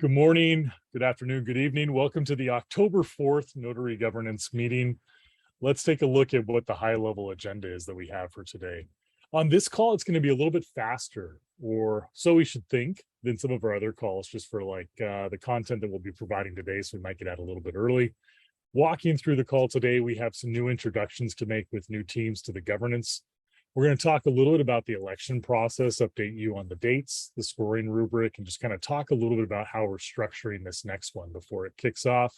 Good morning, good afternoon, good evening. Welcome to the October 4th Notary Governance meeting. Let's take a look at what the high-level agenda is that we have for today. On this call, it's going to be a little bit faster, or so we should think, than some of our other calls, just for the content that we'll be providing today, so we might get out a little bit early. Walking through the call today, we have some new introductions to make with new teams to the governance. We're going to talk a little bit about the election process, update you on the dates, the scoring rubric, and just kind of talk a little bit about how we're structuring this next one before it kicks off.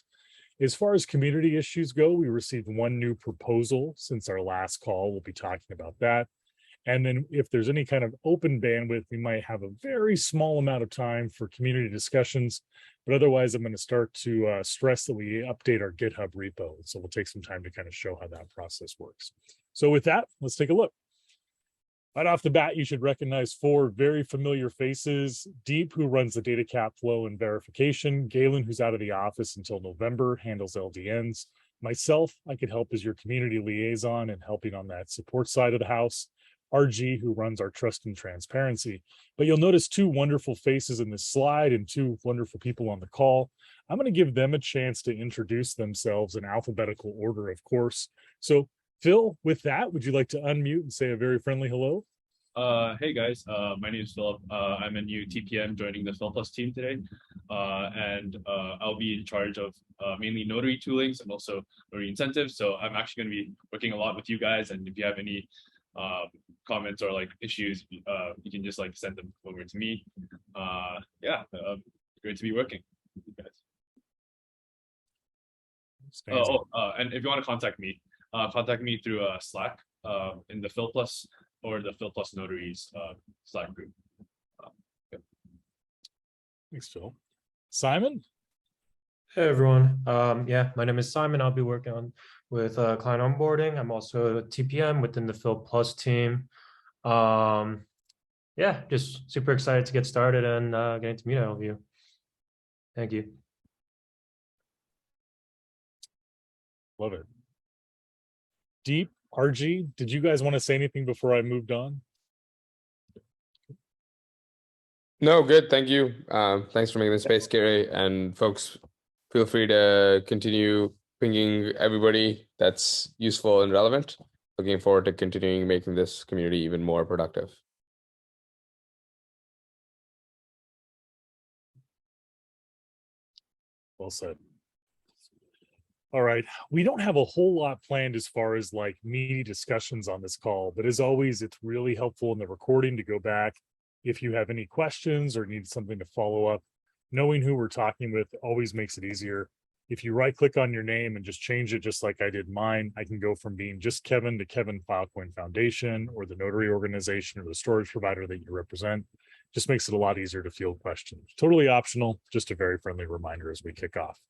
As far as community issues go, we received one new proposal since our last call. We'll be talking about that. And then if there's any kind of open bandwidth, we might have a very small amount of time for community discussions. But otherwise, I'm going to start to stress that we update our GitHub repo. So we'll take some time to kind of show how that process works. So with that, let's take a look. Right off the bat, you should recognize four very familiar faces. Deep, who runs the data cap flow and verification. Galen, who's out of the office until November, handles LDNs. Myself, I could help as your community liaison and helping on that support side of the house. RG, who runs our trust and transparency. But you'll notice two wonderful faces in this slide and two wonderful people on the call. I'm going to give them a chance to introduce themselves in alphabetical order, of course. So Phil, with that, would you like to unmute and say a very friendly hello? Hey guys, my name is Philip. I'm a new TPM joining the Plus team today, and I'll be in charge of mainly notary toolings and also notary incentives. So I'm actually going to be working a lot with you guys, and if you have any comments or issues, you can just send them over to me. Great to be working with you guys. And if you want to contact me through Slack in the Plus or the Plus Notaries Slack group. Thanks, Phil. Simon? Hey, everyone. My name is Simon. I'll be working with client onboarding. I'm also a TPM within the Plus team. Just super excited to get started and getting to meet all of you. Thank you. Love it. Deep, RG, did you guys want to say anything before I moved on? No, good. Thank you. Thanks for making the space, Gary. And folks, feel free to continue pinging everybody that's useful and relevant. Looking forward to continuing making this community even more productive. Well said. All right, we don't have a whole lot planned as far as meaty discussions on this call, but as always, it's really helpful in the recording to go back. If you have any questions or need something to follow up, knowing who we're talking with always makes it easier. If you right click on your name and just change it just like I did mine, I can go from being just Kevin to Kevin Filecoin Foundation or the notary organization or the storage provider that you represent. Just makes it a lot easier to field questions. Totally optional, just a very friendly reminder as we kick off.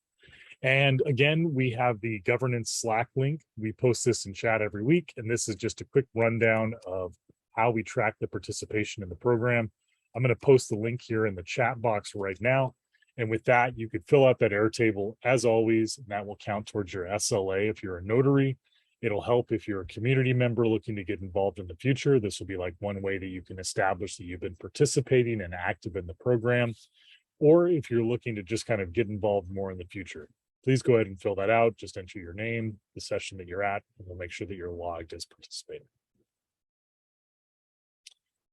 And again, we have the governance Slack link. We post this in chat every week, and this is just a quick rundown of how we track the participation in the program. I'm going to post the link here in the chat box right now. And with that, you could fill out that Airtable as always, and that will count towards your SLA if you're a notary. It'll help if you're a community member looking to get involved in the future. This will be one way that you can establish that you've been participating and active in the program. Or if you're looking to just kind of get involved more in the future. Please go ahead and fill that out. Just enter your name, the session that you're at, and we'll make sure that you're logged as participating.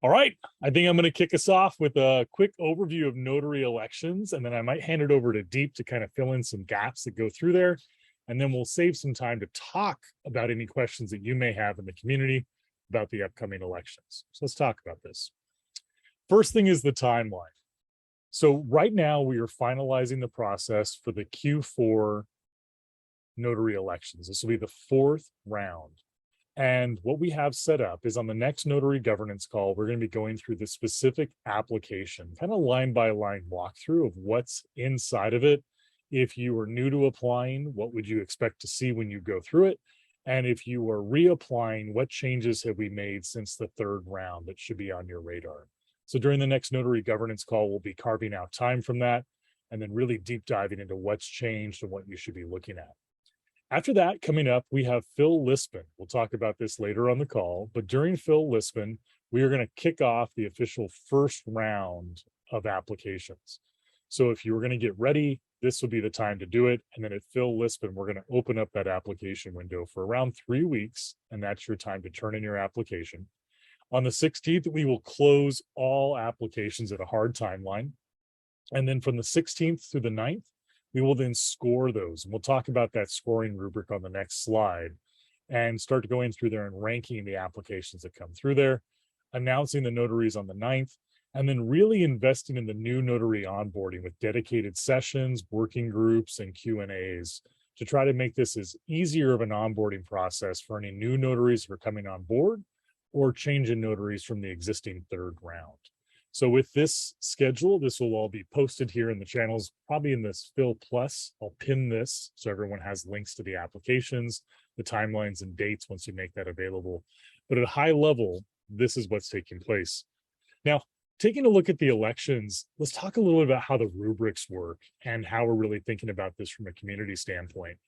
All right, I think I'm going to kick us off with a quick overview of notary elections, and then I might hand it over to Deep to kind of fill in some gaps that go through there. And then we'll save some time to talk about any questions that you may have in the community about the upcoming elections. So let's talk about this. First thing is the timeline. So right now we are finalizing the process for the Q4 notary elections. This will be the 4th round. And what we have set up is on the next notary governance call, we're going to be going through the specific application, kind of line by line walkthrough of what's inside of it. If you are new to applying, what would you expect to see when you go through it? And if you are reapplying, what changes have we made since the 3rd round that should be on your radar? So during the next notary governance call, we'll be carving out time from that and then really deep diving into what's changed and what you should be looking at. After that, coming up, we have Phil Lisbon. We'll talk about this later on the call, but during Phil Lisbon, we are going to kick off the official 1st round of applications. So if you were going to get ready, this would be the time to do it. And then at Lisbon, we're going to open up that application window for around 3 weeks. And that's your time to turn in your application. On the 16th, we will close all applications at a hard timeline. And then from the 16th through the 9th, we will then score those. And we'll talk about that scoring rubric on the next slide and start going through there and ranking the applications that come through there, announcing the notaries on the 9th, and then really investing in the new notary onboarding with dedicated sessions, working groups, and Q&As to try to make this as easier of an onboarding process for any new notaries who are coming on board or changing notaries from the existing third round. So with this schedule, this will all be posted here in the channels, probably in this Phil Plus. I'll pin this so everyone has links to the applications, the timelines and dates once you make that available. But at a high level, this is what's taking place. Now, taking a look at the elections, let's talk a little bit about how the rubrics work and how we're really thinking about this from a community standpoint.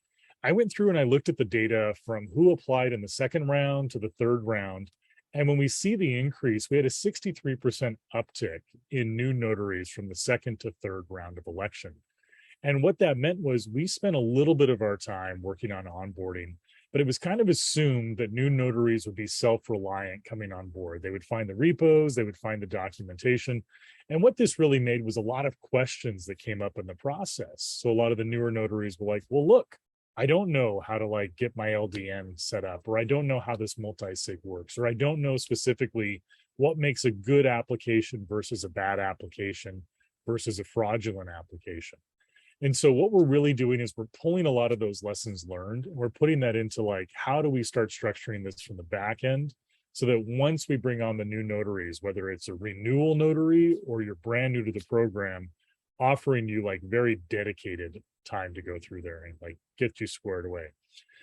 I went through and I looked at the data from who applied in the second round to the third round. And when we see the increase, we had a 63% uptick in new notaries from the second to third round of election. And what that meant was we spent a little bit of our time working on onboarding, but it was kind of assumed that new notaries would be self-reliant coming on board. They would find the repos, they would find the documentation. And what this really made was a lot of questions that came up in the process. So a lot of the newer notaries were like, well, look, I don't know how to get my LDN set up, or I don't know how this multi-sig works, or I don't know specifically what makes a good application versus a bad application versus a fraudulent application. And so what we're really doing is we're pulling a lot of those lessons learned, and we're putting that into how do we start structuring this from the back end so that once we bring on the new notaries, whether it's a renewal notary or you're brand new to the program, offering you very dedicated time to go through there and get you squared away.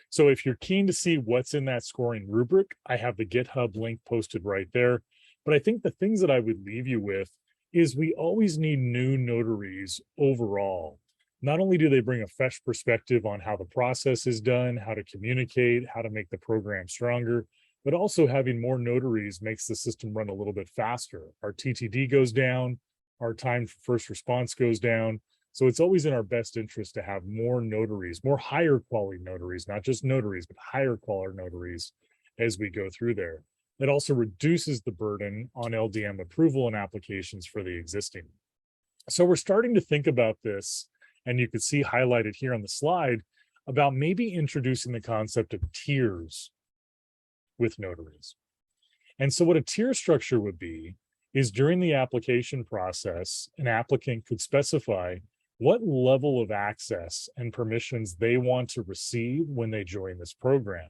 So if you're keen to see what's in that scoring rubric, I have the GitHub link posted right there. But I think the things that I would leave you with is we always need new notaries overall. Not only do they bring a fresh perspective on how the process is done, how to communicate, how to make the program stronger, but also having more notaries makes the system run a little bit faster. Our TTD goes down, our time for first response goes down. So it's always in our best interest to have more notaries, more higher quality notaries, not just notaries, but higher quality notaries as we go through there. It also reduces the burden on LDM approval and applications for the existing. So we're starting to think about this, and you can see highlighted here on the slide about maybe introducing the concept of tiers with notaries. And so what a tier structure would be is during the application process, an applicant could specify what level of access and permissions they want to receive when they join this program.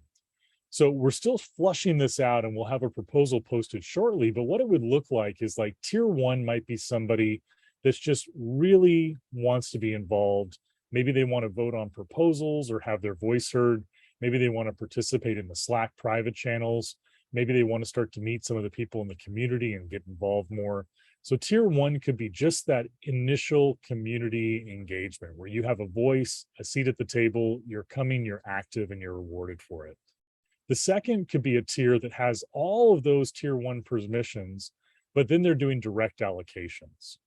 So we're still flushing this out, and we'll have a proposal posted shortly, but what it would look like is tier one might be somebody that's just really wants to be involved. Maybe they want to vote on proposals or have their voice heard. Maybe they want to participate in the Slack private channels. Maybe they want to start to meet some of the people in the community and get involved more. So tier one could be just that initial community engagement where you have a voice, a seat at the table, you're coming, you're active, and you're rewarded for it. The second could be a tier that has all of those tier one permissions, but then they're doing direct allocations.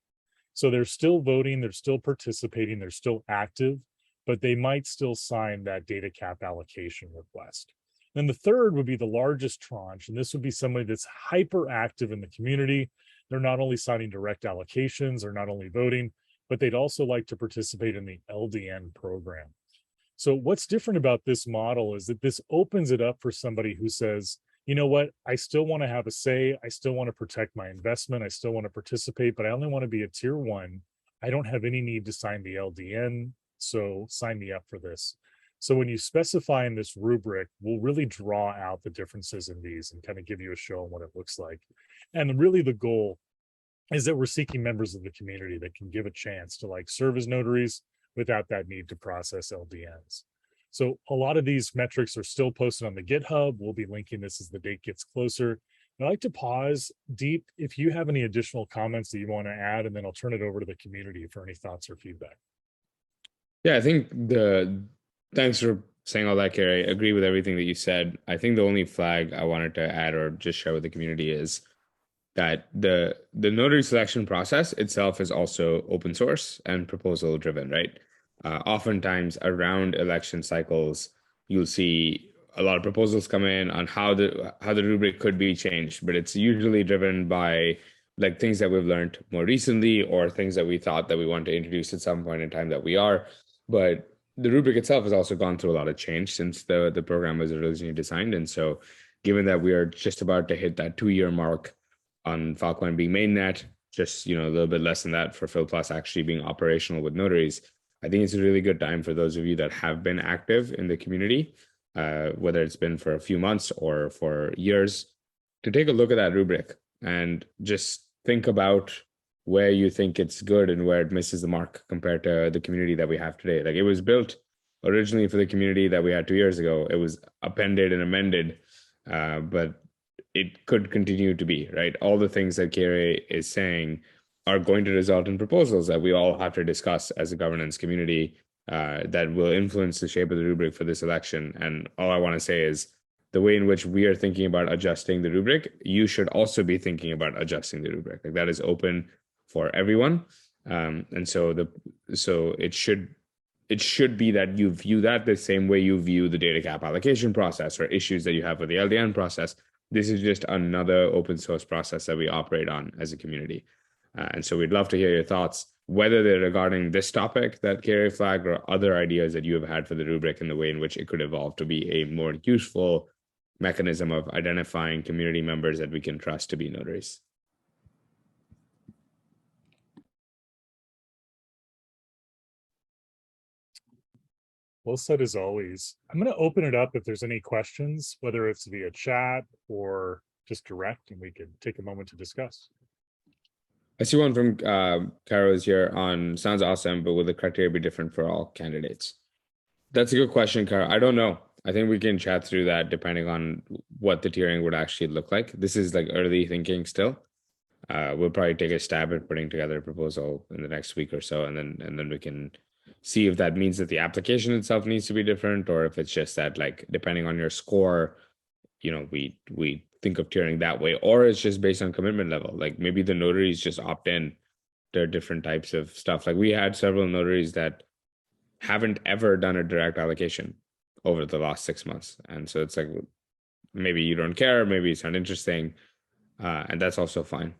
So they're still voting, they're still participating, they're still active, but they might still sign that data cap allocation request. Then the third would be the largest tranche, and this would be somebody that's hyper active in the community. They're not only signing direct allocations or not only voting, but they'd also like to participate in the LDN program. So what's different about this model is that this opens it up for somebody who says, you know what, I still want to have a say, I still want to protect my investment, I still want to participate, but I only want to be a tier one. I don't have any need to sign the LDN, so sign me up for this. So when you specify in this rubric, we'll really draw out the differences in these and kind of give you a show on what it looks like. And really the goal is that we're seeking members of the community that can give a chance to serve as notaries without that need to process LDNs. So a lot of these metrics are still posted on the GitHub. We'll be linking this as the date gets closer. I'd like to pause, Deep, if you have any additional comments that you want to add, and then I'll turn it over to the community for any thoughts or feedback. Yeah, I think thanks for saying all that, Carrie. I agree with everything that you said. I think the only flag I wanted to add or just share with the community is that the notary selection process itself is also open source and proposal driven, right? Oftentimes around election cycles, you'll see a lot of proposals come in on how the rubric could be changed, but it's usually driven by like things that we've learned more recently or things that we thought that we want to introduce at some point in time that we are. But the rubric itself has also gone through a lot of change since the program was originally designed. And so given that we are just about to hit that 2-year mark on Filecoin being mainnet, just a little bit less than that for Phil Plus actually being operational with notaries, I think it's a really good time for those of you that have been active in the community, whether it's been for a few months or for years, to take a look at that rubric and just think about where you think it's good and where it misses the mark compared to the community that we have today. Like, it was built originally for the community that we had 2 years ago. It was appended and amended, but it could continue to be, right? All the things that Kere is saying are going to result in proposals that we all have to discuss as a governance community, that will influence the shape of the rubric for this election. And all I want to say is the way in which we are thinking about adjusting the rubric, you should also be thinking about adjusting the rubric. Like, that is open for everyone. And so it should be that you view that the same way you view the data cap allocation process or issues that you have with the LDN process. This is just another open source process that we operate on as a community. And so we'd love to hear your thoughts, whether they're regarding this topic that Kere flagged or other ideas that you have had for the rubric and the way in which it could evolve to be a more useful mechanism of identifying community members that we can trust to be notaries. Well said as always. I'm going to open it up if there's any questions, whether it's via chat or just direct, and we can take a moment to discuss. I see one from Caro's here on sounds awesome, but will the criteria be different for all candidates? That's a good question, Caro. I don't know. I think we can chat through that depending on what the tiering would actually look like. This is like early thinking still. We'll probably take a stab at putting together a proposal in the next week or so, and then we can see if that means that the application itself needs to be different, or if it's just that, like, depending on your score, we think of tiering that way, or it's just based on commitment level. Like, maybe the notaries just opt in to different types of stuff. Like, we had several notaries that haven't ever done a direct allocation over the last 6 months. And so it's like, maybe you don't care, maybe it's not interesting. And that's also fine.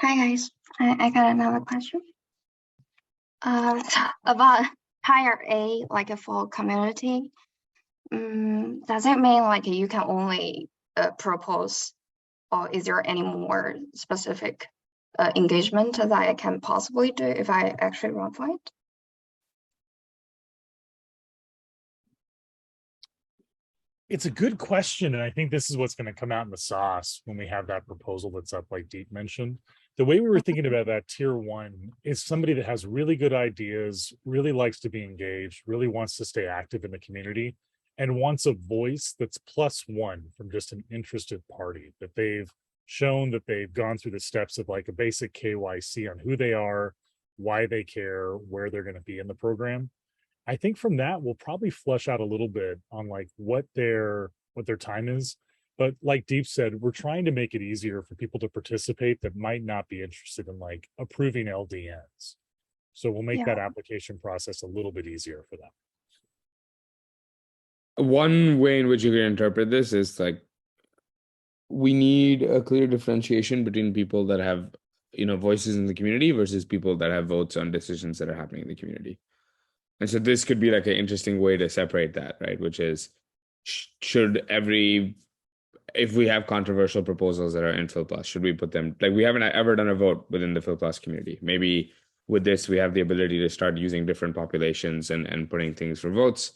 Hi guys, I got another question. About tier A, like a full community. Does it mean like you can only propose, or is there any more specific engagement that I can possibly do if I actually run for it? It's a good question, and I think this is what's going to come out in the sauce when we have that proposal that's up, like Deep mentioned. The way we were thinking about that tier 1 is somebody that has really good ideas, really likes to be engaged, really wants to stay active in the community, and wants a voice that's +1 from just an interested party, that they've shown that they've gone through the steps of like a basic KYC on who they are, why they care, where they're going to be in the program. I think from that, we'll probably flesh out a little bit on like what their time is. But like Deep said, we're trying to make it easier for people to participate that might not be interested in like approving LDNs. So we'll make that application process a little bit easier for them. One way in which you can interpret this is like, we need a clear differentiation between people that have, voices in the community versus people that have votes on decisions that are happening in the community. And so this could be like an interesting way to separate that, right? Which is, if we have controversial proposals that are in Phil Plus, should we put them, like, we haven't ever done a vote within the Phil Plus community. Maybe with this, we have the ability to start using different populations and putting things for votes.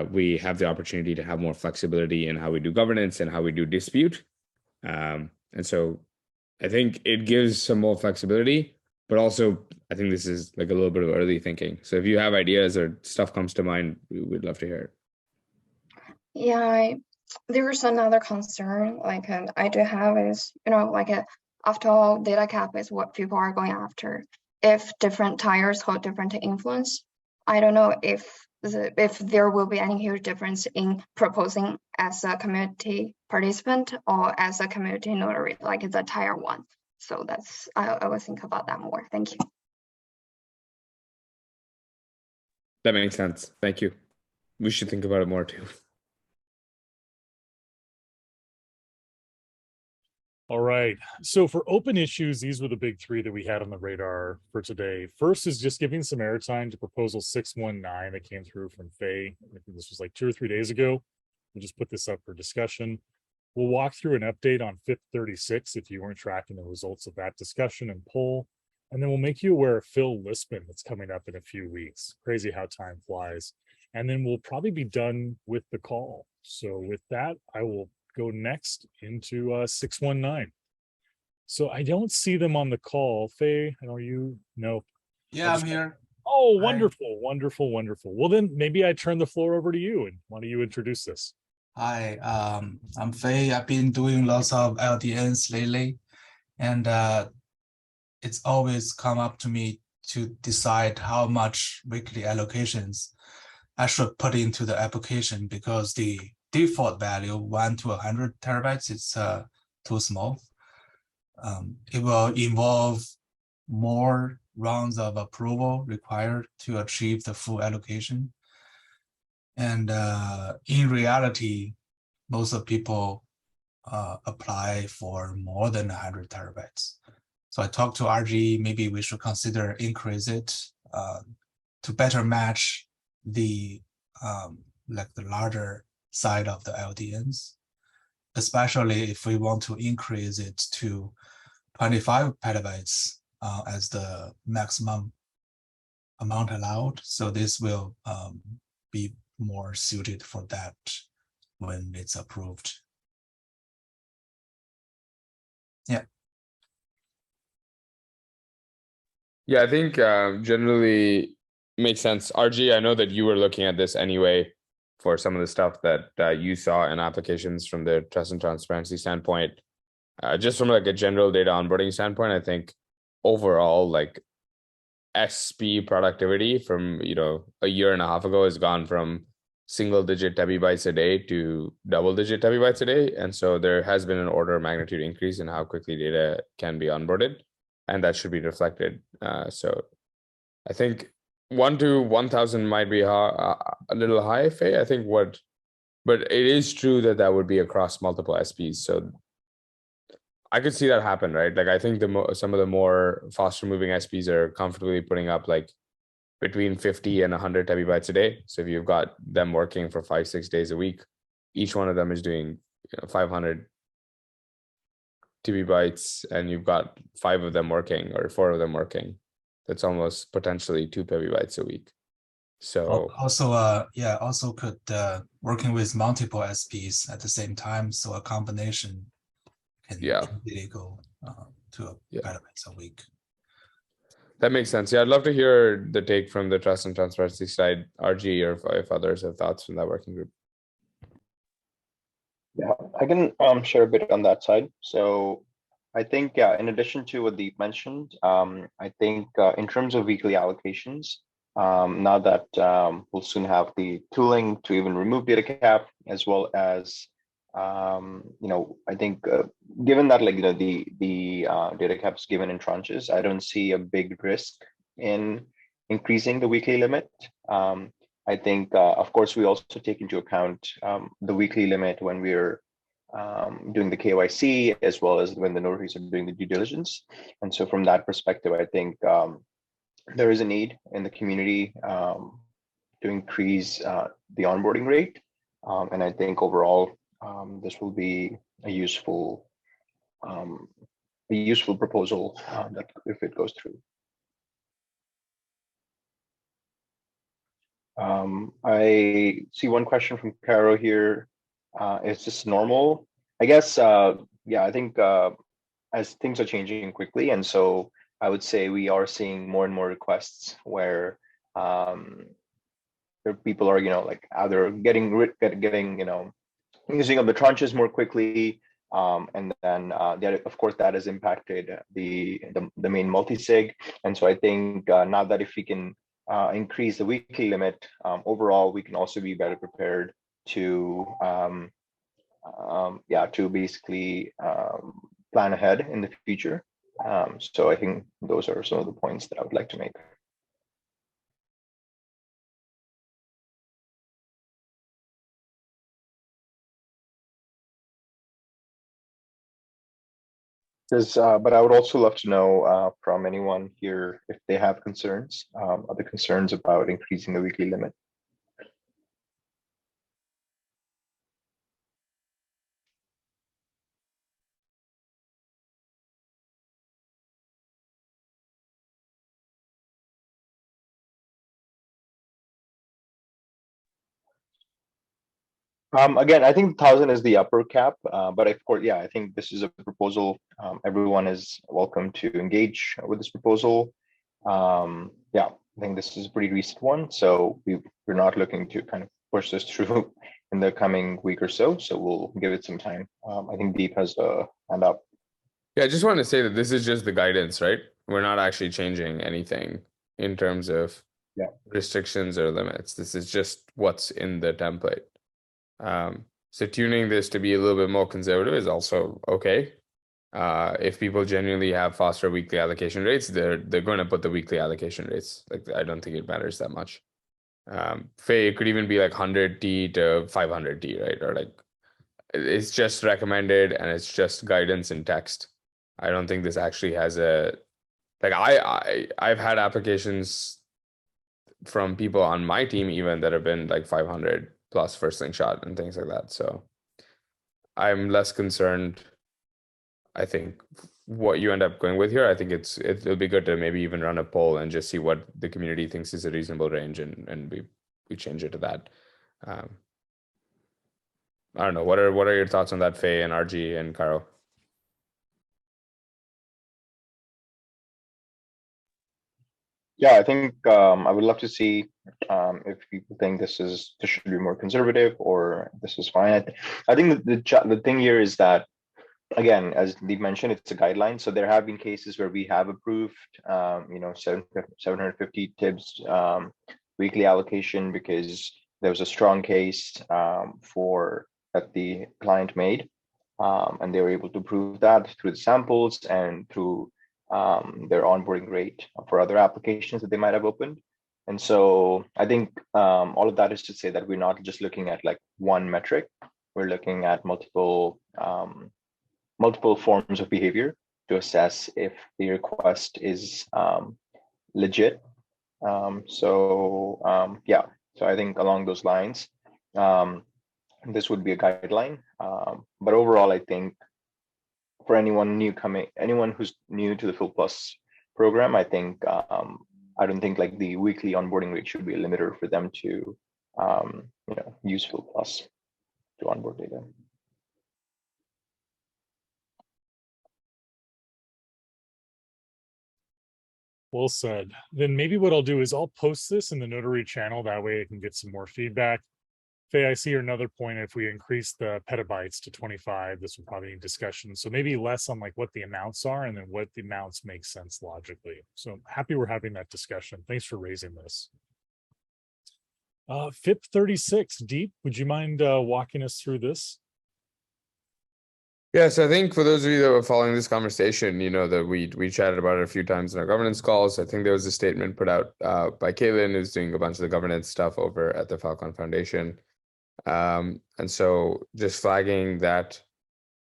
We have the opportunity to have more flexibility in how we do governance and how we do dispute. And so I think it gives some more flexibility, but also I think this is like a little bit of early thinking. So if you have ideas or stuff comes to mind, we'd love to hear it. Yeah, there's another concern like I do have is, like after all, data cap is what people are going after. if different tires hold different influence. I don't know if there will be any huge difference in proposing as a community participant or as a community notary, like it's a tier one. So that's, I will think about that more. Thank you. That makes sense. Thank you. We should think about it more too. All right. So for open issues, these were the big three that we had on the radar for today. First is just giving some airtime to proposal 619 that came through from Faye. I think this was like 2 or 3 days ago. We'll just put this up for discussion. We'll walk through an update on FIP 36 if you weren't tracking the results of that discussion and poll. And then we'll make you aware of Phil Lisbon that's coming up in a few weeks. Crazy how time flies. And then we'll probably be done with the call. So with that, I will go next into 619. So I don't see them on the call. Faye, are you? No. Yeah, I'm here. Oh, Hi. wonderful, wonderful, wonderful. Well, then maybe I turn the floor over to you, and why don't you introduce this? Hi, I'm Faye. I've been doing lots of LDNs lately, and it's always come up to me to decide how much weekly allocations I should put into the application, because the default value 1 to 100 terabytes is too small. It will involve more rounds of approval required to achieve the full allocation. And in reality, most of people apply for more than 100 terabytes. So I talked to RG, maybe we should consider increase it to better match the like the larger side of the LDNs, especially if we want to increase it to 25 petabytes as the maximum amount allowed. So this will be more suited for that when it's approved. Yeah. Yeah, I think generally makes sense. RG, I know that you were looking at this anyway for some of the stuff that you saw in applications from the trust and transparency standpoint. Just from like a general data onboarding standpoint, I think overall, like SP productivity from, a year and a half ago has gone from single-digit tebibytes a day to double-digit tebibytes a day. And so there has been an order of magnitude increase in how quickly data can be onboarded, and that should be reflected. So I think 1 to 1,000 might be a little high, Faye. I think but it is true that would be across multiple SPs. So I could see that happen, right? Like I think some of the more faster moving SPs are comfortably putting up like between 50 and 100 tebibytes a day. So if you've got them working for 5-6 days a week, each one of them is doing 500 tebibytes, and you've got 5 of them working or 4 of them working. That's almost potentially 2 tebibytes a week. So also could working with multiple SPs at the same time. So a combination can really go to a petabytes a week. That makes sense. Yeah, I'd love to hear the take from the trust and transparency side, RG, or if others have thoughts from that working group. Yeah, I can share a bit on that side. So I think, in addition to what Deep mentioned, I think in terms of weekly allocations, now that we'll soon have the tooling to even remove data cap, as well as I think given that the data caps given in tranches, I don't see a big risk in increasing the weekly limit. I think of course we also take into account the weekly limit when we're doing the KYC, as well as when the notaries are doing the due diligence. And so from that perspective, I think there is a need in the community to increase the onboarding rate, and I think overall this will be a useful proposal that if it goes through. I see one question from Caro here. Is this normal? I guess, yeah, I think as things are changing quickly, and so I would say we are seeing more and more requests where people are, like either getting using up the tranches more quickly, And then that, of course, that has impacted the main multi-sig. And so I think now that if we can increase the weekly limit, overall, we can also be better prepared to to basically plan ahead in the future. So I think those are some of the points that I would like to make. But I would also love to know from anyone here if they have concerns, other concerns about increasing the weekly limit. Again, I think 1,000 is the upper cap, but of course, yeah, I think this is a proposal. Everyone is welcome to engage with this proposal. Yeah, I think this is a pretty recent one, so we're not looking to kind of push this through in the coming week or so. So we'll give it some time. I think Deep has a hand up. Yeah, I just want to say that this is just the guidance, right? We're not actually changing anything in terms of restrictions or limits. This is just what's in the template. So tuning this to be a little bit more conservative is also okay. If people genuinely have faster weekly allocation rates, they're going to put the weekly allocation rates. Like, I don't think it matters that much. It could even be like 100T to 500T, right? Or like, it's just recommended and it's just guidance in text. I don't think this actually has a, like, I've had applications from people on my team even that have been like 500 plus for slingshot and things like that. So I'm less concerned. I think what you end up going with here, I think it'll be good to maybe even run a poll and just see what the community thinks is a reasonable range, and we change it to that. I don't know. What are your thoughts on that, Faye and RG and Caro? Yeah, I think I would love to see if people think this should be more conservative or this is fine. I think the thing here is that, again, as Deep mentioned, it's a guideline. So there have been cases where we have approved 750 TIBs weekly allocation because there was a strong case that the client made, and they were able to prove that through the samples and through their onboarding rate for other applications that they might have opened. And so I think all of that is to say that we're not just looking at like one metric. We're looking at multiple forms of behavior to assess if the request is legit. So I think along those lines, this would be a guideline. But overall, I think for anyone who's new to the Phil Plus program, I think I don't think like the weekly onboarding rate should be a limiter for them to use Phil Plus to onboard data. Well said. Then maybe what I'll do is I'll post this in the Notary channel. That way I can get some more feedback. Faye, I see another point. If we increase the petabytes to 25, this will probably need discussion. So maybe less on like what the amounts are and then what the amounts make sense logically. So I'm happy we're having that discussion. Thanks for raising this. FIP 36, Deep, would you mind walking us through this? Yes, I think for those of you that were following this conversation, you know that we chatted about it a few times in our governance calls. I think there was a statement put out by Kaylin, who's doing a bunch of the governance stuff over at the Filecoin Foundation. And so just flagging that,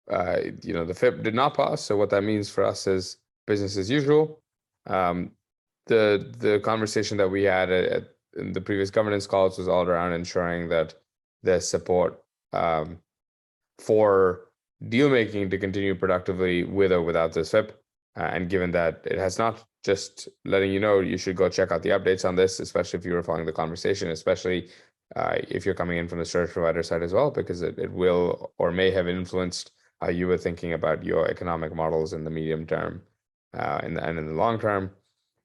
the FIP did not pass. So what that means for us is business as usual. The conversation that we had in the previous governance calls was all around ensuring that there's support for deal making to continue productively with or without this FIP. And given that it has not, just letting you know, you should go check out the updates on this, especially if you were following the conversation, especially if you're coming in from the service provider side as well, because it will or may have influenced how you were thinking about your economic models in the medium term and in the long term.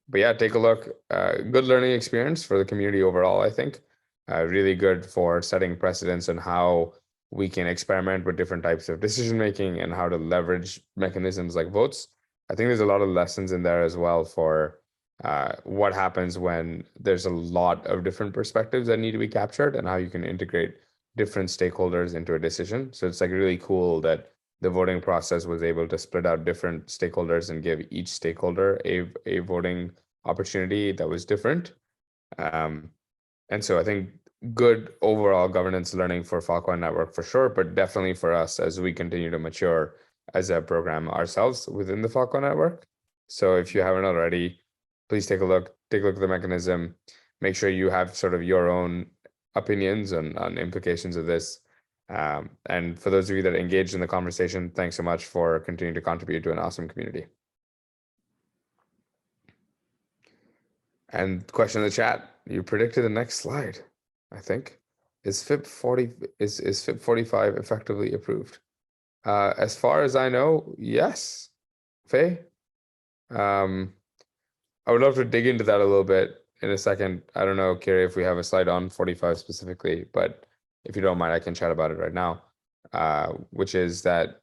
But yeah, take a look. Good learning experience for the community overall, I think. Really good for setting precedents on how we can experiment with different types of decision making and how to leverage mechanisms like votes. I think there's a lot of lessons in there as well for what happens when there's a lot of different perspectives that need to be captured and how you can integrate different stakeholders into a decision. So it's like really cool that the voting process was able to split out different stakeholders and give each stakeholder a voting opportunity that was different. And so I think good overall governance learning for Filecoin Network for sure, but definitely for us as we continue to mature as a program ourselves within the Filecoin Network. So if you haven't already, please take a look at the mechanism, make sure you have sort of your own opinions on implications of this. And for those of you that engaged in the conversation, thanks so much for continuing to contribute to an awesome community. And question in the chat, you predicted the next slide, I think. Is FIP 45 effectively approved? As far as I know, yes. Faye? I would love to dig into that a little bit in a second. I don't know, Kiri, if we have a slide on 45 specifically, but if you don't mind, I can chat about it right now, which is that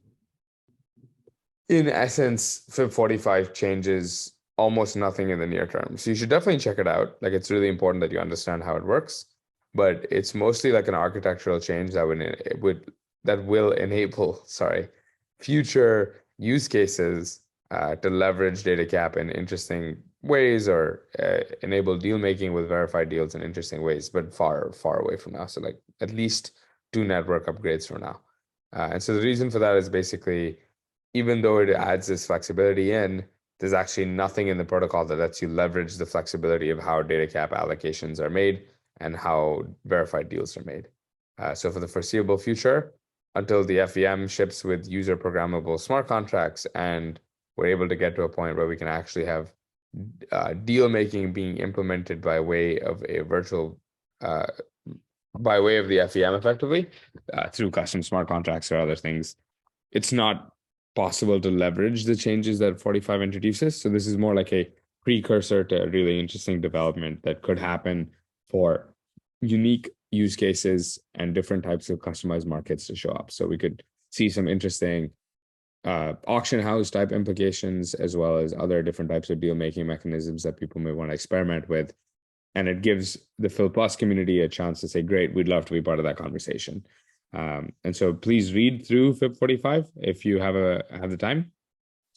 in essence, FIP 45 changes almost nothing in the near term. So you should definitely check it out. Like, it's really important that you understand how it works, but it's mostly like an architectural change that will enable, future use cases to leverage data cap in interesting ways, or enable deal making with verified deals in interesting ways, but far away from now. So like at least 2 network upgrades from now. And so the reason for that is basically, even though it adds this flexibility in, there's actually nothing in the protocol that lets you leverage the flexibility of how data cap allocations are made and how verified deals are made. So for the foreseeable future, until the FEM ships with user programmable smart contracts and we're able to get to a point where we can actually have deal making being implemented by way of a virtual, by way of the FEM effectively, through custom smart contracts or other things, it's not possible to leverage the changes that 45 introduces. So this is more like a precursor to a really interesting development that could happen for unique use cases and different types of customized markets to show up. So we could see some interesting auction house type implications, as well as other different types of deal making mechanisms that people may want to experiment with. And it gives the Phil Plus community a chance to say, great, we'd love to be part of that conversation. And so please read through FIP 45 if you have the time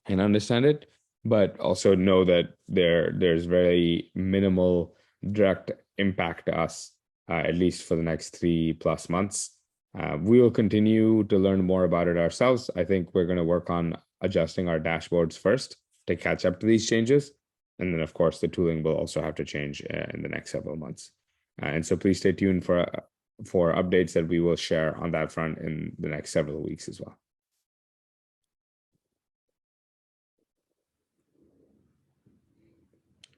and understand it, but also know that there's very minimal direct impact to us, at least for the next 3+ months. We will continue to learn more about it ourselves. I think we're going to work on adjusting our dashboards first to catch up to these changes. And then, of course, the tooling will also have to change in the next several months. And so please stay tuned for updates that we will share on that front in the next several weeks as well.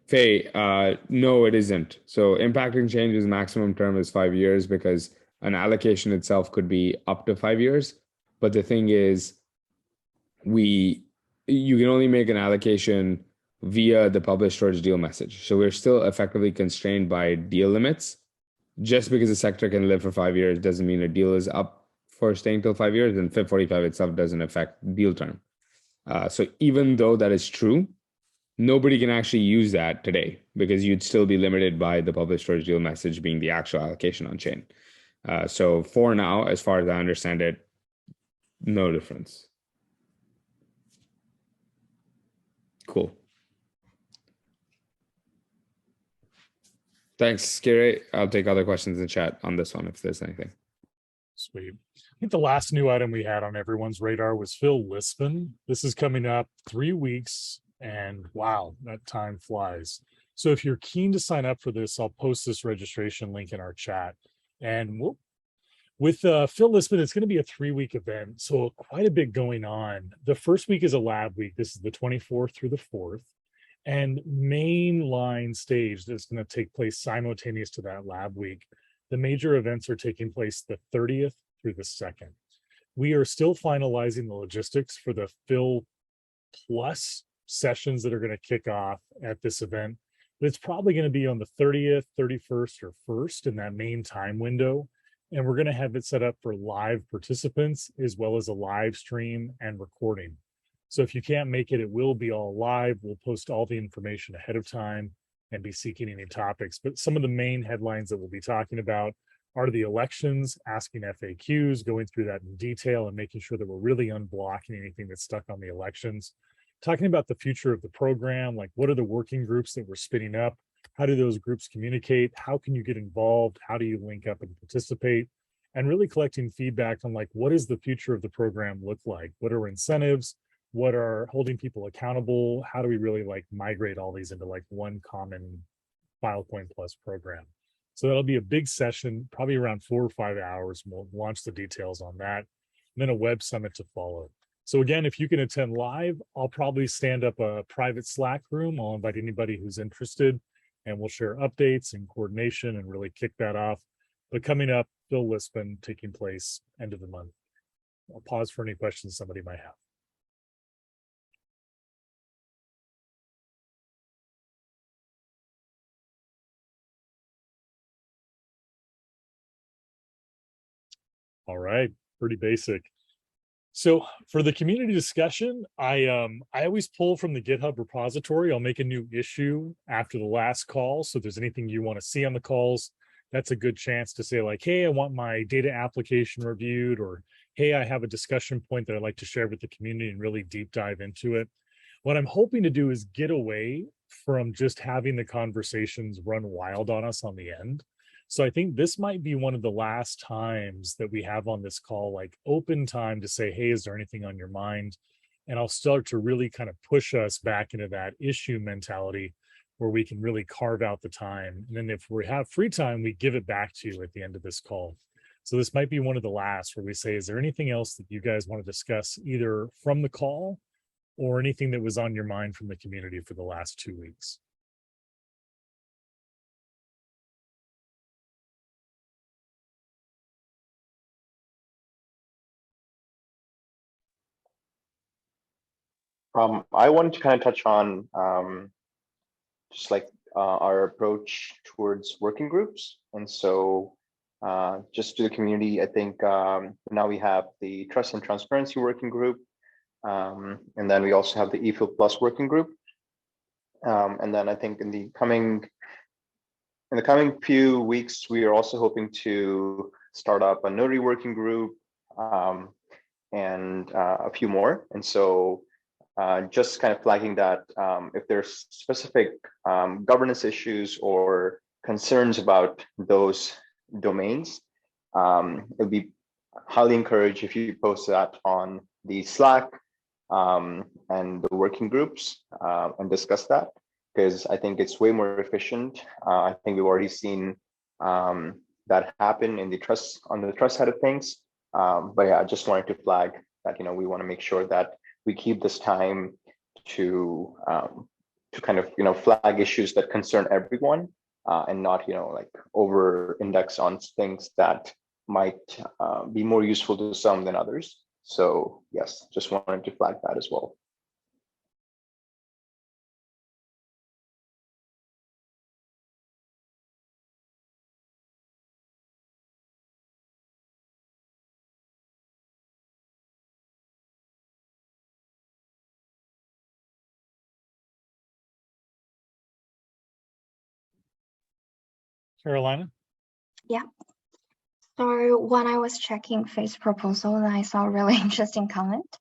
Faye, no, it isn't. So impacting changes maximum term is 5 years because an allocation itself could be up to 5 years. But the thing is, you can only make an allocation via the published storage deal message. So we're still effectively constrained by deal limits. Just because a sector can live for 5 years doesn't mean a deal is up for staying till 5 years, and FIP 45 itself doesn't affect deal term. So even though that is true, nobody can actually use that today because you'd still be limited by the published storage deal message being the actual allocation on chain. So for now, as far as I understand it, no difference. Cool. Thanks, Kiri. I'll take other questions in chat on this one if there's anything. Sweet. I think the last new item we had on everyone's radar was Lisbon. This is coming up 3 weeks, and wow, that time flies. So if you're keen to sign up for this, I'll post this registration link in our chat. And with Lisbon, it's going to be a 3-week event, so quite a bit going on. The first week is a lab week. This is the 24th through the 4th. And mainline stage that's going to take place simultaneous to that lab week. The major events are taking place the 30th through the 2nd. We are still finalizing the logistics for the Phil Plus sessions that are going to kick off at this event, but it's probably going to be on the 30th, 31st, or 1st in that main time window. And we're going to have it set up for live participants as well as a live stream and recording. So if you can't make it, it will be all live. We'll post all the information ahead of time and be seeking any topics. But some of the main headlines that we'll be talking about are the elections, asking FAQs, going through that in detail and making sure that we're really unblocking anything that's stuck on the elections. Talking about the future of the program, like what are the working groups that we're spinning up? How do those groups communicate? How can you get involved? How do you link up and participate? And really collecting feedback on like, what does the future of the program look like? What are incentives? What are holding people accountable? How do we really like migrate all these into like one common Filecoin Plus program? So that'll be a big session, probably around 4 or 5 hours. We'll launch the details on that, and then a web summit to follow. So again, if you can attend live, I'll probably stand up a private Slack room. I'll invite anybody who's interested, and we'll share updates and coordination and really kick that off. But coming up, Phil Lisbon taking place end of the month. I'll pause for any questions somebody might have. All right, pretty basic. So for the community discussion, I always pull from the GitHub repository. I'll make a new issue after the last call. So if there's anything you want to see on the calls, that's a good chance to say like, hey, I want my data application reviewed, or hey, I have a discussion point that I'd like to share with the community and really deep dive into it. What I'm hoping to do is get away from just having the conversations run wild on us on the end. So I think this might be one of the last times that we have on this call, like open time to say, hey, is there anything on your mind? And I'll start to really kind of push us back into that issue mentality where we can really carve out the time. And then if we have free time, we give it back to you at the end of this call. So this might be one of the last where we say, is there anything else that you guys want to discuss either from the call or anything that was on your mind from the community for the last 2 weeks? I wanted to kind of touch on just like our approach towards working groups. And so just to the community, I think now we have the Trust and Transparency Working Group. And then we also have the eFil Plus Working Group. And then I think in the coming few weeks, we are also hoping to start up a Notary Working Group and a few more. And so just kind of flagging that if there's specific governance issues or concerns about those domains, it would be highly encouraged if you post that on the Slack and the working groups and discuss that, because I think it's way more efficient. I think we've already seen that happen in the trust, on the trust side of things. But yeah, I just wanted to flag that, we want to make sure that we keep this time to kind of, flag issues that concern everyone and not, like over index on things that might be more useful to some than others. So yes, just wanted to flag that as well. Carolina? Yeah. So when I was checking Face proposal, I saw a really interesting comment.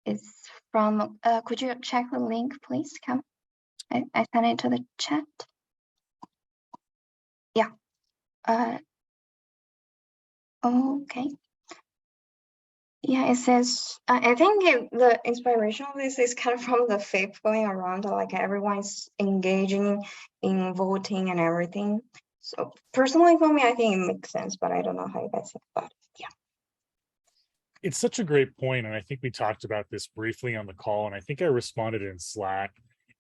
It's from, could you check the link, please? Come, I sent it to the chat. Yeah. Okay. Yeah, it says, I think the inspiration of this is kind of from the faith going around, like everyone's engaging in voting and everything. So personally for me, I think it makes sense, but I don't know how you guys think about it. Yeah. It's such a great point, and I think we talked about this briefly on the call, and I think I responded in Slack.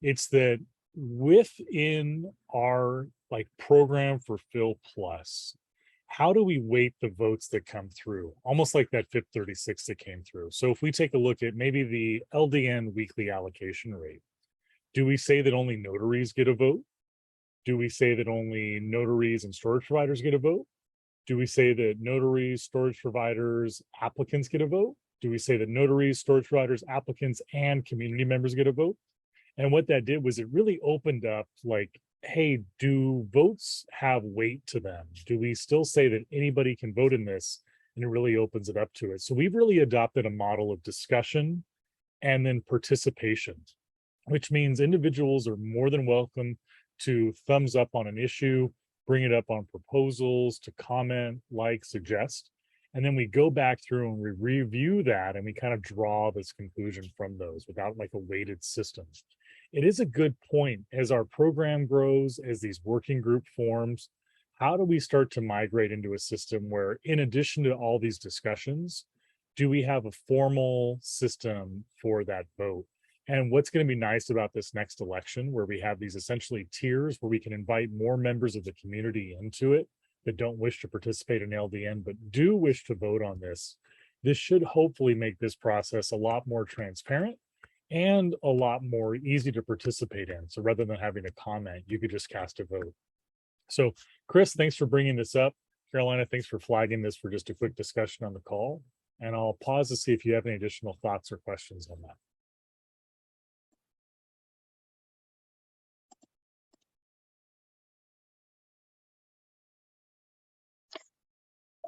It's that within our like program for Phil Plus, how do we weight the votes that come through? Almost like that FIP 36 that came through. So if we take a look at maybe the LDN weekly allocation rate, do we say that only notaries get a vote? Do we say that only notaries and storage providers get a vote? Do we say that notaries, storage providers, applicants get a vote? Do we say that notaries, storage providers, applicants, and community members get a vote? And what that did was it really opened up like, hey, do votes have weight to them? Do we still say that anybody can vote in this? And it really opens it up to it. So we've really adopted a model of discussion and then participation, which means individuals are more than welcome to thumbs up on an issue, bring it up on proposals, to comment, like, suggest. And then we go back through and we review that and we kind of draw this conclusion from those without like a weighted system. It is a good point as our program grows, as these working group forms, how do we start to migrate into a system where in addition to all these discussions, do we have a formal system for that vote? And what's going to be nice about this next election, where we have these essentially tiers where we can invite more members of the community into it that don't wish to participate in LDN, but do wish to vote on this. This should hopefully make this process a lot more transparent and a lot more easy to participate in. So rather than having a comment, you could just cast a vote. So Chris, thanks for bringing this up. Carolina, thanks for flagging this for just a quick discussion on the call. And I'll pause to see if you have any additional thoughts or questions on that.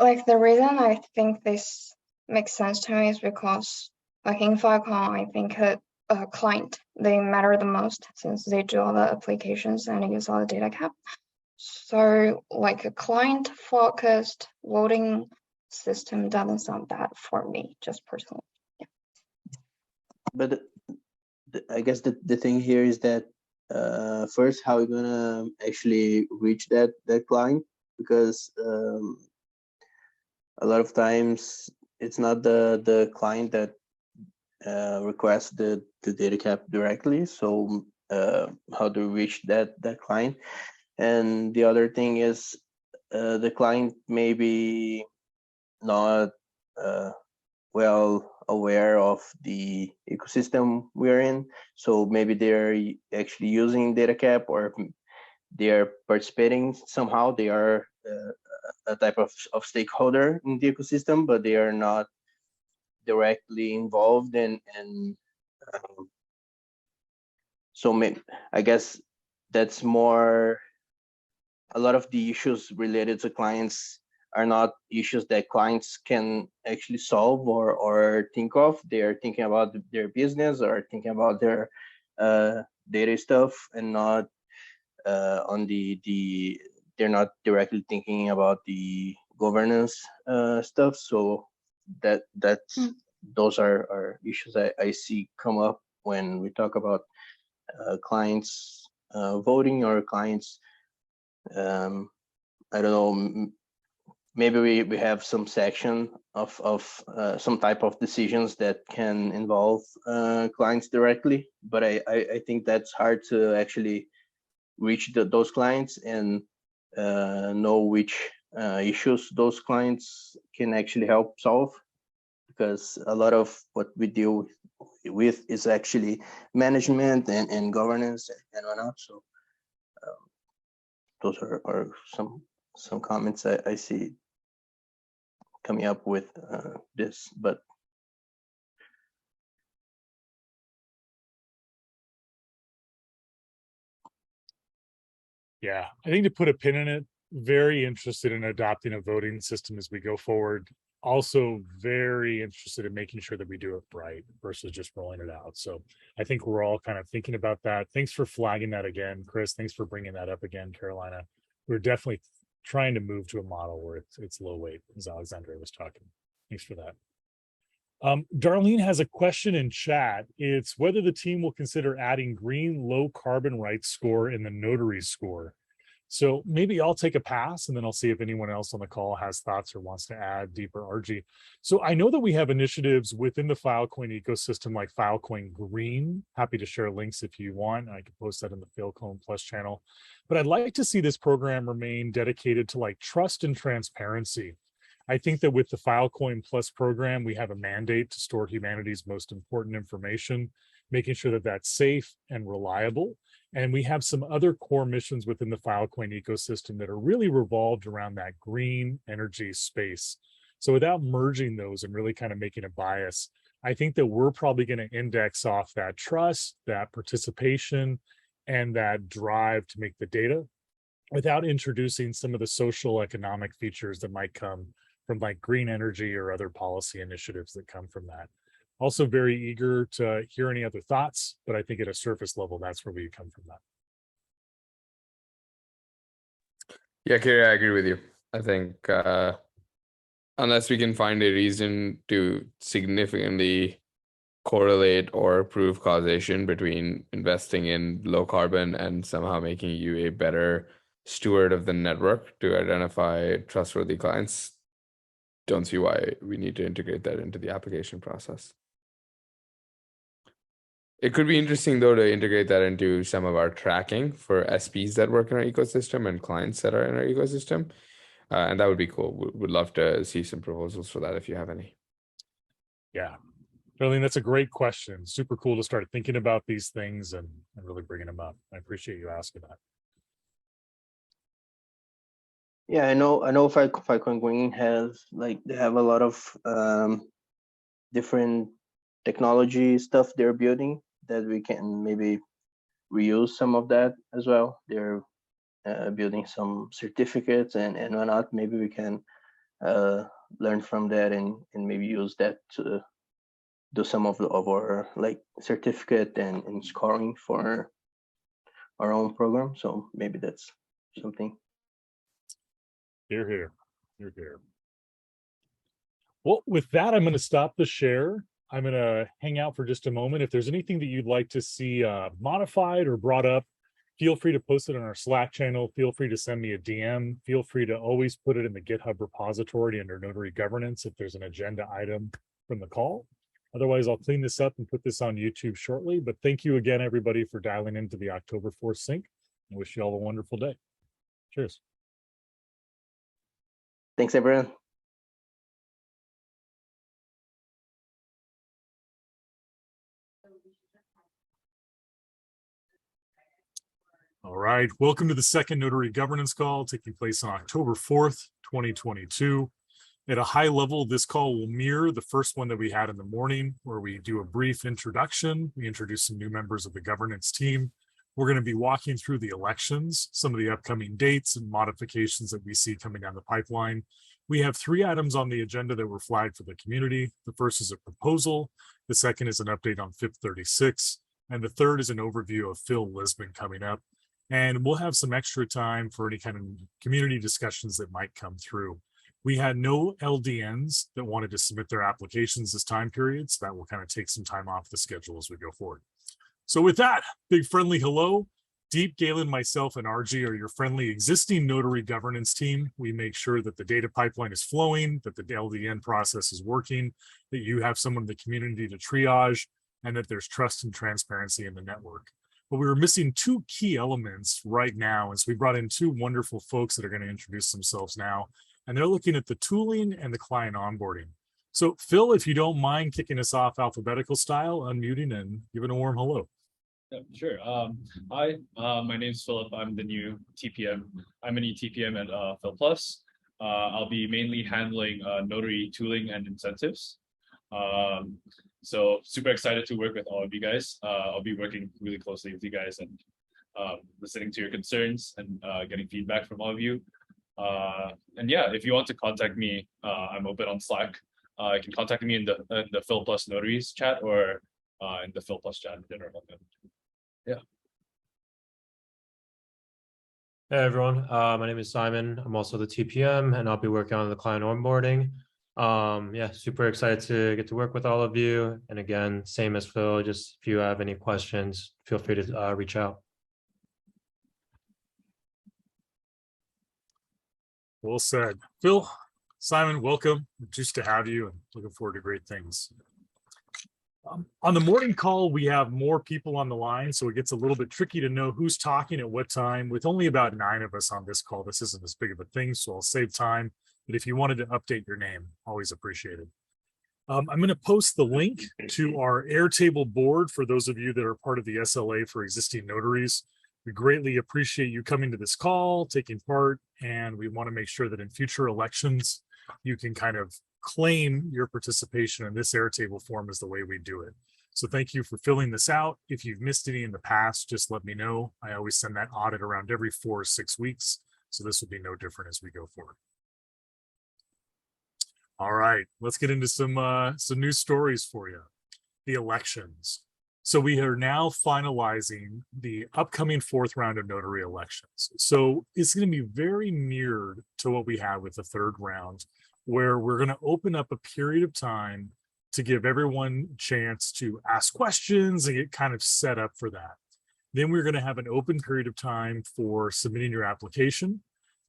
Like the reason I think this makes sense to me is because like in Filecoin, I think a client, they matter the most since they do all the applications and use all the data cap. So like a client focused voting system doesn't sound bad for me, just personally. Yeah. But I guess the thing here is that first, how are we gonna actually reach that client? Because a lot of times it's not the client that requests the data cap directly. So how do we reach that client? And the other thing is the client may be not well aware of the ecosystem we're in. So maybe they're actually using data cap, or they're participating somehow. They are a type of stakeholder in the ecosystem, but they are not directly involved in. So I guess that's more, a lot of the issues related to clients are not issues that clients can actually solve or think of. They're thinking about their business or thinking about their data stuff, and not on they're not directly thinking about the governance stuff. So those are issues I see come up when we talk about clients voting, or clients, I don't know, maybe we have some section of some type of decisions that can involve clients directly, but I think that's hard to actually reach those clients and know which issues those clients can actually help solve, because a lot of what we deal with is actually management and governance and whatnot. So those are some comments I see coming up with this, but Yeah, I think to put a pin in it, very interested in adopting a voting system as we go forward. Also very interested in making sure that we do it right versus just rolling it out. So I think we're all kind of thinking about that. Thanks for flagging that again, Chris. Thanks for bringing that up again, Carolina. We're definitely trying to move to a model where it's low weight, as Alexandre was talking. Thanks for that. Darlene has a question in chat. It's whether the team will consider adding green low carbon rights score in the notary score. So maybe I'll take a pass and then I'll see if anyone else on the call has thoughts or wants to add deeper. RG. So I know that we have initiatives within the Filecoin ecosystem like Filecoin Green. Happy to share links if you want. I can post that in the Filecoin Plus channel. But I'd like to see this program remain dedicated to like trust and transparency. I think that with the Filecoin Plus program, we have a mandate to store humanity's most important information, making sure that that's safe and reliable. And we have some other core missions within the Filecoin ecosystem that are really revolved around that green energy space. So without merging those and really kind of making a bias, I think that we're probably going to index off that trust, that participation, and that drive to make the data without introducing some of the social economic features that might come from like green energy or other policy initiatives that come from that. Also very eager to hear any other thoughts, but I think at a surface level, that's where we come from that. Yeah, Kerry, I agree with you. I think unless we can find a reason to significantly correlate or prove causation between investing in low carbon and somehow making you a better steward of the network to identify trustworthy clients, don't see why we need to integrate that into the application process. It could be interesting, though, to integrate that into some of our tracking for SPs that work in our ecosystem and clients that are in our ecosystem. And that would be cool. Would love to see some proposals for that if you have any. Yeah, Darlene, that's a great question. Super cool to start thinking about these things and really bringing them up. I appreciate you asking that. Yeah, I know Filecoin Green has they have a lot of different technology stuff they're building that we can maybe reuse some of that as well. They're building some certificates and whatnot. Maybe we can learn from that and maybe use that to do some of our like certificate and scoring for our own program. So maybe that's something. Hear, hear, hear, hear. Well, with that, I'm going to stop the share. I'm going to hang out for just a moment. If there's anything that you'd like to see modified or brought up, feel free to post it on our Slack channel. Feel free to send me a DM. Feel free to always put it in the GitHub repository under Notary Governance if there's an agenda item from the call. Otherwise, I'll clean this up and put this on YouTube shortly. But thank you again, everybody, for dialing into the October 4th sync. I wish you all a wonderful day. Cheers. Thanks, everyone. All right, welcome to the second Notary Governance call taking place on October 4th, 2022. At a high level, this call will mirror the first one that we had in the morning, where we do a brief introduction. We introduce some new members of the governance team. We're going to be walking through the elections, some of the upcoming dates and modifications that we see coming down the pipeline. We have 3 items on the agenda that were flagged for the community. The first is a proposal. The second is an update on FIP 36. And the third is an overview of Phil Lisbon coming up. And we'll have some extra time for any kind of community discussions that might come through. We had no LDNs that wanted to submit their applications this time period, so that will kind of take some time off the schedule as we go forward. So with that, big friendly hello. Deep, Galen, myself, and RG are your friendly existing Notary Governance team. We make sure that the data pipeline is flowing, that the LDN process is working, that you have someone in the community to triage, and that there's trust and transparency in the network. But we were missing 2 key elements right now, and so we brought in 2 wonderful folks that are going to introduce themselves now, and they're looking at the tooling and the client onboarding. So Phil, if you don't mind kicking us off alphabetical style, unmuting and giving a warm hello. Yeah, sure. Hi, my name is Philip. I'm the new TPM. I'm a new TPM at Phil Plus. I'll be mainly handling notary tooling and incentives. So super excited to work with all of you guys. I'll be working really closely with you guys and listening to your concerns and getting feedback from all of you. And yeah, if you want to contact me, I'm open on Slack. You can contact me in the Phil Plus Notaries chat or in the Phil Plus chat in general. Yeah. Hey everyone, my name is Simon. I'm also the TPM and I'll be working on the client onboarding. Yeah, super excited to get to work with all of you. And again, same as Phil, just if you have any questions, feel free to reach out. Well said. Phil, Simon, welcome. Just to have you and looking forward to great things. On the morning call, we have more people on the line, so it gets a little bit tricky to know who's talking at what time. With only about 9 of us on this call, this isn't as big of a thing, so I'll save time. But if you wanted to update your name, always appreciated. I'm going to post the link to our Airtable board for those of you that are part of the SLA for existing notaries. We greatly appreciate you coming to this call, taking part, and we want to make sure that in future elections, you can kind of claim your participation in this Airtable form is the way we do it. So thank you for filling this out. If you've missed any in the past, just let me know. I always send that audit around every 4 or 6 weeks. So this will be no different as we go forward. All right, let's get into some news stories for you. The elections. So we are now finalizing the upcoming 4th round of notary elections. So it's going to be very mirrored to what we had with the 3rd round, where we're going to open up a period of time to give everyone a chance to ask questions and get kind of set up for that. Then we're going to have an open period of time for submitting your application,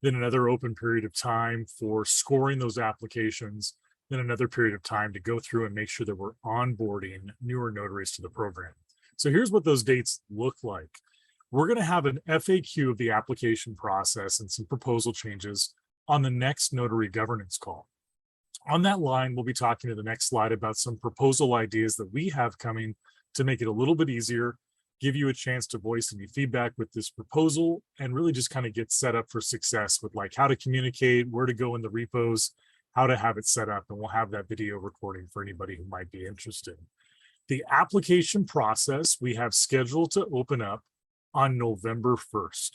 then another open period of time for scoring those applications, then another period of time to go through and make sure that we're onboarding newer notaries to the program. So here's what those dates look like. We're going to have an FAQ of the application process and some proposal changes on the next notary governance call. On that line, we'll be talking to the next slide about some proposal ideas that we have coming to make it a little bit easier, give you a chance to voice any feedback with this proposal, and really just kind of get set up for success with like how to communicate, where to go in the repos, how to have it set up, and we'll have that video recording for anybody who might be interested. The application process we have scheduled to open up on November 1st.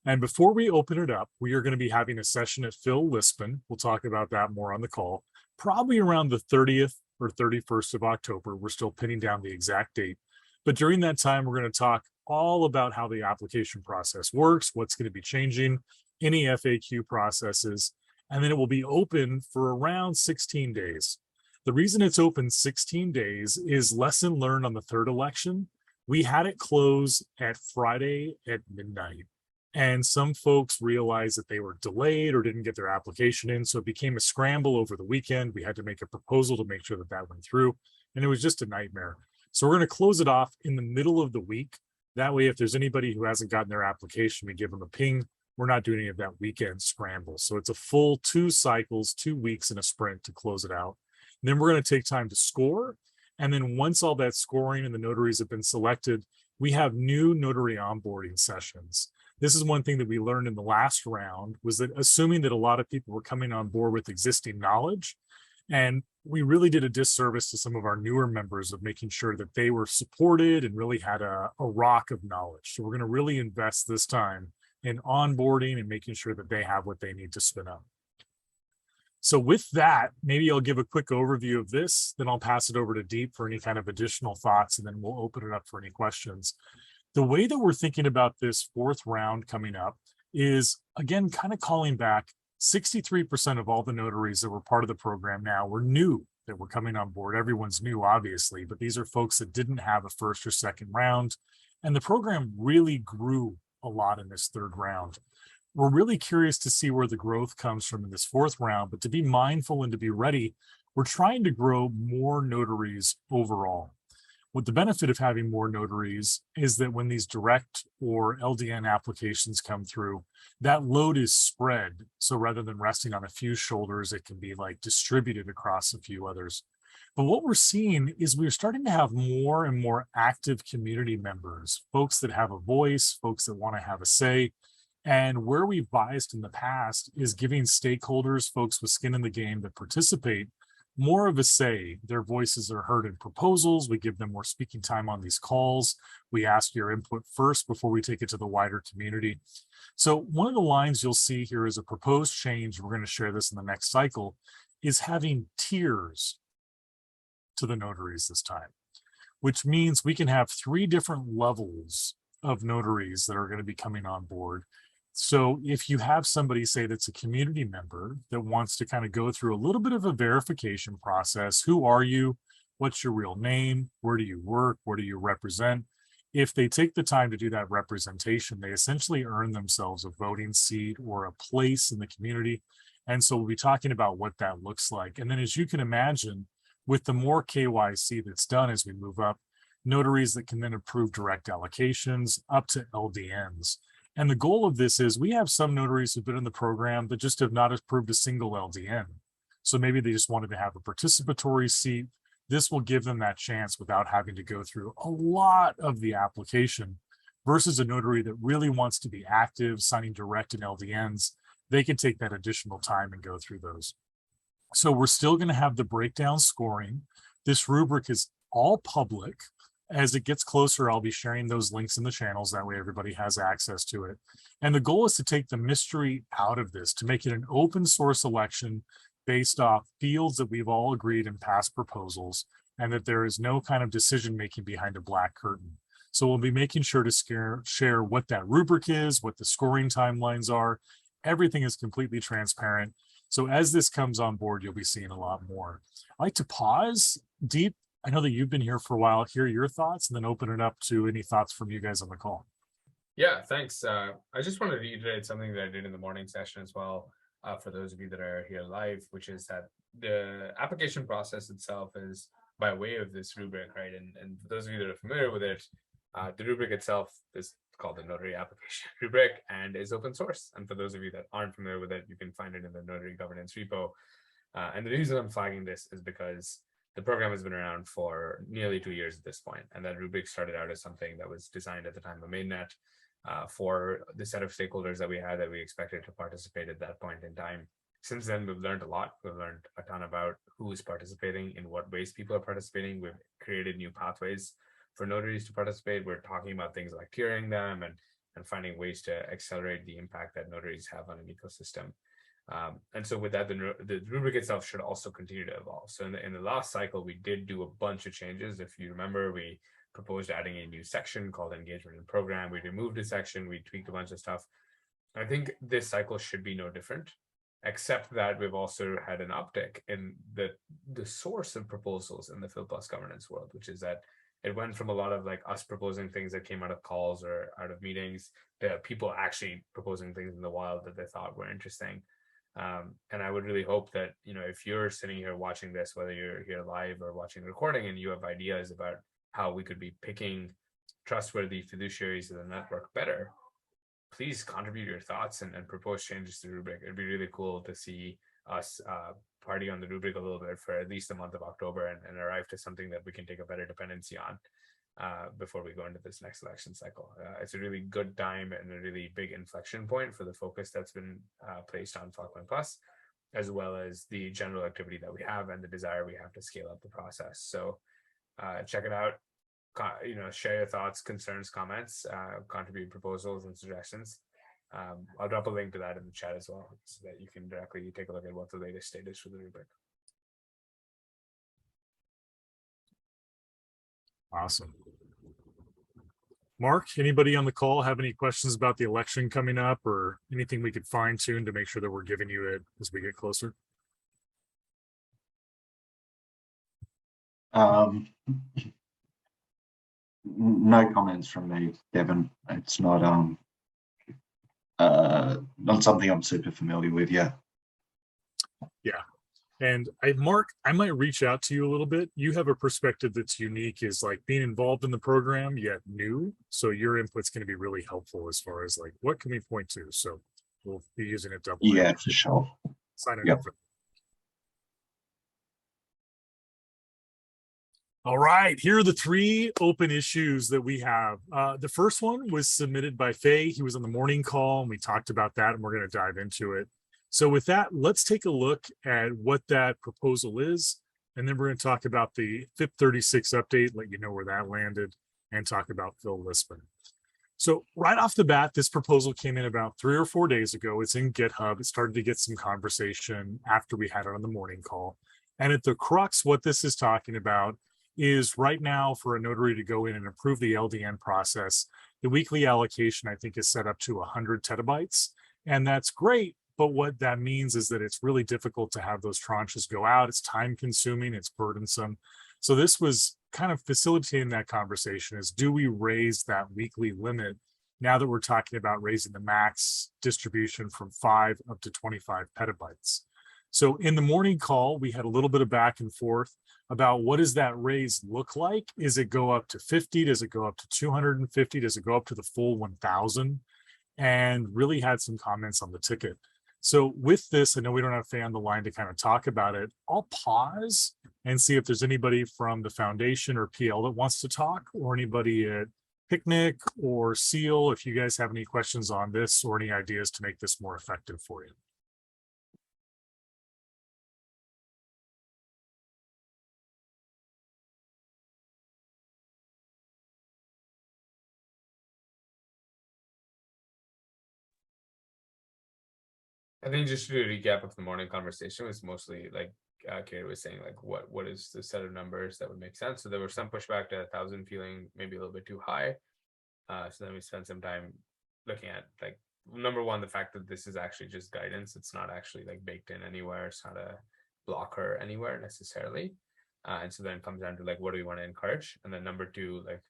And before we open it up, we are going to be having a session at Lisbon. We'll talk about that more on the call, probably around the 30th or 31st of October. We're still pinning down the exact date. But during that time, we're going to talk all about how the application process works, what's going to be changing, any FAQ processes, and then it will be open for around 16 days. The reason it's open 16 days is lesson learned on the 3rd election. We had it close at Friday at midnight. And some folks realized that they were delayed or didn't get their application in. So it became a scramble over the weekend. We had to make a proposal to make sure that that went through. And it was just a nightmare. So we're going to close it off in the middle of the week. That way, if there's anybody who hasn't gotten their application, we give them a ping. We're not doing any of that weekend scramble. So it's a full 2 cycles, 2 weeks in a sprint to close it out. And then we're going to take time to score. And then once all that scoring and the notaries have been selected, we have new notary onboarding sessions. This is one thing that we learned in the last round, was that assuming that a lot of people were coming on board with existing knowledge, and we really did a disservice to some of our newer members of making sure that they were supported and really had a rock of knowledge. So we're going to really invest this time in onboarding and making sure that they have what they need to spin up. So with that, maybe I'll give a quick overview of this, then I'll pass it over to Deep for any kind of additional thoughts, and then we'll open it up for any questions. The way that we're thinking about this 4th round coming up is, again, kind of calling back 63% of all the notaries that were part of the program now were new that were coming on board. Everyone's new, obviously, but these are folks that didn't have a 1st or 2nd round. And the program really grew a lot in this 3rd round. We're really curious to see where the growth comes from in this 4th round, but to be mindful and to be ready, we're trying to grow more notaries overall. What the benefit of having more notaries is that when these direct or LDN applications come through, that load is spread. So rather than resting on a few shoulders, it can be like distributed across a few others. But what we're seeing is we're starting to have more and more active community members, folks that have a voice, folks that want to have a say. And where we've biased in the past is giving stakeholders, folks with skin in the game that participate, more of a say. Their voices are heard in proposals. We give them more speaking time on these calls. We ask your input first before we take it to the wider community. So one of the lines you'll see here is a proposed change. We're going to share this in the next cycle, is having tiers to the notaries this time, which means we can have 3 different levels of notaries that are going to be coming on board. So if you have somebody, say, that's a community member that wants to kind of go through a little bit of a verification process, who are you? What's your real name? Where do you work? Where do you represent? If they take the time to do that representation, they essentially earn themselves a voting seat or a place in the community. And so we'll be talking about what that looks like. And then, as you can imagine, with the more KYC that's done as we move up, notaries that can then approve direct allocations up to LDNs. And the goal of this is we have some notaries who've been in the program that just have not approved a single LDN. So maybe they just wanted to have a participatory seat. This will give them that chance without having to go through a lot of the application versus a notary that really wants to be active, signing direct in LDNs. They can take that additional time and go through those. So we're still going to have the breakdown scoring. This rubric is all public. As it gets closer, I'll be sharing those links in the channels. That way everybody has access to it. And the goal is to take the mystery out of this, to make it an open source election based off fields that we've all agreed in past proposals, and that there is no kind of decision making behind a black curtain. So we'll be making sure to share what that rubric is, what the scoring timelines are. Everything is completely transparent. So as this comes on board, you'll be seeing a lot more. I like to pause. Deep, I know that you've been here for a while, hear your thoughts, and then open it up to any thoughts from you guys on the call. Yeah, thanks. I just want to reiterate something that I did in the morning session as well, for those of you that are here live, which is that the application process itself is by way of this rubric, right? And for those of you that are familiar with it, the rubric itself is called the Notary Application Rubric and is open source. And for those of you that aren't familiar with it, you can find it in the Notary Governance repo. And the reason I'm flagging this is because the program has been around for nearly 2 years at this point, and that rubric started out as something that was designed at the time of mainnet for the set of stakeholders that we had that we expected to participate at that point in time. Since then, we've learned a lot. We've learned a ton about who is participating, in what ways people are participating. We've created new pathways for notaries to participate. We're talking about things like tiering them and finding ways to accelerate the impact that notaries have on an ecosystem. And so with that, the rubric itself should also continue to evolve. So in the last cycle, we did do a bunch of changes. If you remember, we proposed adding a new section called engagement and program. We removed a section, we tweaked a bunch of stuff. I think this cycle should be no different, except that we've also had an uptick in the source of proposals in the Phil Plus governance world, which is that it went from a lot of like us proposing things that came out of calls or out of meetings to people actually proposing things in the wild that they thought were interesting. And I would really hope that, you know, if you're sitting here watching this, whether you're here live or watching the recording, and you have ideas about how we could be picking trustworthy fiduciaries of the network better, please contribute your thoughts and propose changes to the rubric. It'd be really cool to see us party on the rubric a little bit for at least the month of October and arrive to something that we can take a better dependency on before we go into this next election cycle. It's a really good time and a really big inflection point for the focus that's been placed on Filecoin Plus, as well as the general activity that we have and the desire we have to scale up the process. So check it out. You know, share your thoughts, concerns, comments, contribute proposals and suggestions. I'll drop a link to that in the chat as well, so that you can directly take a look at what the latest state is for the rubric. Awesome. Mark, anybody on the call have any questions about the election coming up, or anything we could fine tune to make sure that we're giving you it as we get closer? No comments from me, Kevin. It's not something I'm super familiar with yet. Yeah. And Mark, I might reach out to you a little bit. You have a perspective that's unique, is like being involved in the program yet new. So your input's going to be really helpful as far as like, what can we point to? So we'll be using it double. Yeah, for sure. Sign it up for. All right, here are the 3 open issues that we have. The first one was submitted by Faye. He was on the morning call and we talked about that, and we're going to dive into it. So with that, let's take a look at what that proposal is. And then we're going to talk about the FIP 36 update, let you know where that landed, and talk about Phil Lisbon. So right off the bat, this proposal came in about 3 or 4 days ago. It's in GitHub. It started to get some conversation after we had it on the morning call. And at the crux, what this is talking about is right now for a notary to go in and approve the LDN process, the weekly allocation, I think, is set up to 100 petabytes. And that's great. But what that means is that it's really difficult to have those tranches go out. It's time consuming, it's burdensome. So this was kind of facilitating that conversation, is do we raise that weekly limit now that we're talking about raising the max distribution from 5 up to 25 petabytes. So in the morning call, we had a little bit of back and forth about what does that raise look like? Is it go up to 50? Does it go up to 250? Does it go up to the full 1,000? And really had some comments on the ticket. So with this, I know we don't have Faye on the line to kind of talk about it. I'll pause and see if there's anybody from the foundation or PL that wants to talk, or anybody at Picnic or Seal, if you guys have any questions on this or any ideas to make this more effective for you. I think just to recap of the morning conversation was mostly like Kerry was saying, like what is the set of numbers that would make sense. So there was some pushback to 1,000 feeling maybe a little bit too high. So then we spent some time looking at like number one, the fact that this is actually just guidance. It's not actually like baked in anywhere. It's not a blocker anywhere necessarily. And so then it comes down to like what do we want to encourage, and then number two, like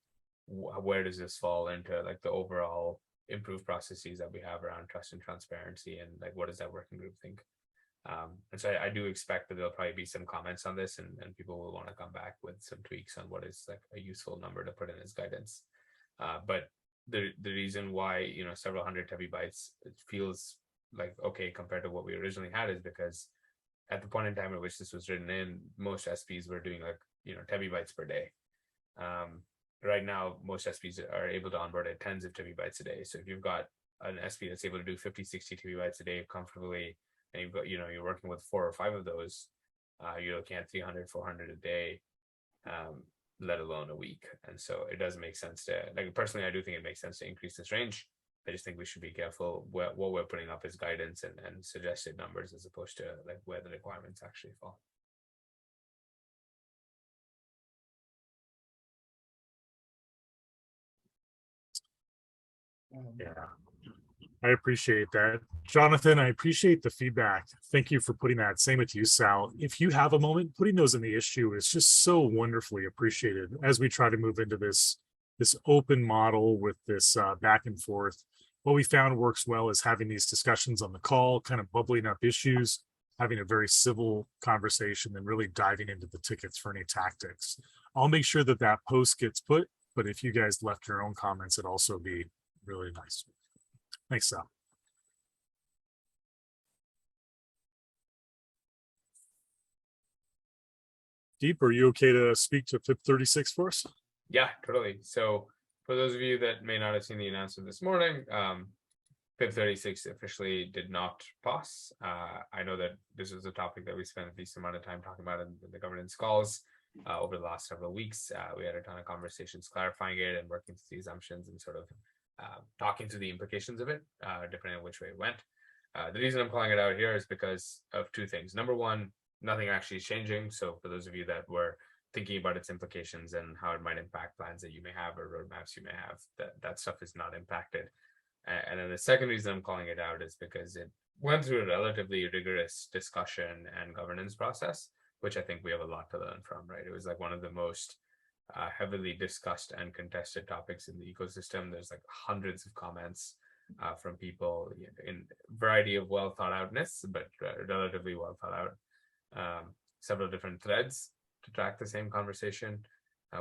where does this fall into like the overall improved processes that we have around trust and transparency, and like what does that working group think. And so I do expect that there'll probably be some comments on this, and people will want to come back with some tweaks on what is like a useful number to put in as guidance. But the reason why several hundred tebibytes it feels like okay compared to what we originally had is because at the point in time at which this was written in, most SPs were doing like tebibytes per day. Right now, most SPs are able to onboard at tens of tebibytes a day. So if you've got an SP that's able to do 50, 60 tebibytes a day comfortably, and you've got, you're working with 4 or 5 of those, you're looking at 300, 400 a day, let alone a week. And so it does make sense to, like, personally, I do think it makes sense to increase this range. I just think we should be careful what we're putting up as guidance and suggested numbers as opposed to like where the requirements actually fall. Yeah, I appreciate that. Jonathan, I appreciate the feedback. Thank you for putting that. Same with you, Sal. If you have a moment, putting those in the issue is just so wonderfully appreciated as we try to move into this open model with this back and forth. What we found works well is having these discussions on the call, kind of bubbling up issues, having a very civil conversation, and really diving into the tickets for any tactics. I'll make sure that that post gets put, but if you guys left your own comments, it'd also be really nice. Thanks, Sal. Deep, are you okay to speak to FIP 36 for us? Yeah, totally. So for those of you that may not have seen the announcement this morning, FIP 36 officially did not pass. I know that this is a topic that we spent a decent amount of time talking about in the governance calls over the last several weeks. We had a ton of conversations clarifying it and working through the assumptions and sort of talking through the implications of it, depending on which way it went. The reason I'm calling it out here is because of 2 things. Number one, nothing actually is changing. So for those of you that were thinking about its implications and how it might impact plans that you may have or roadmaps you may have, that stuff is not impacted. And then the second reason I'm calling it out is because it went through a relatively rigorous discussion and governance process, which I think we have a lot to learn from, right? It was like one of the most heavily discussed and contested topics in the ecosystem. There's like hundreds of comments from people in a variety of well thought outness, but relatively well thought out. Several different threads to track the same conversation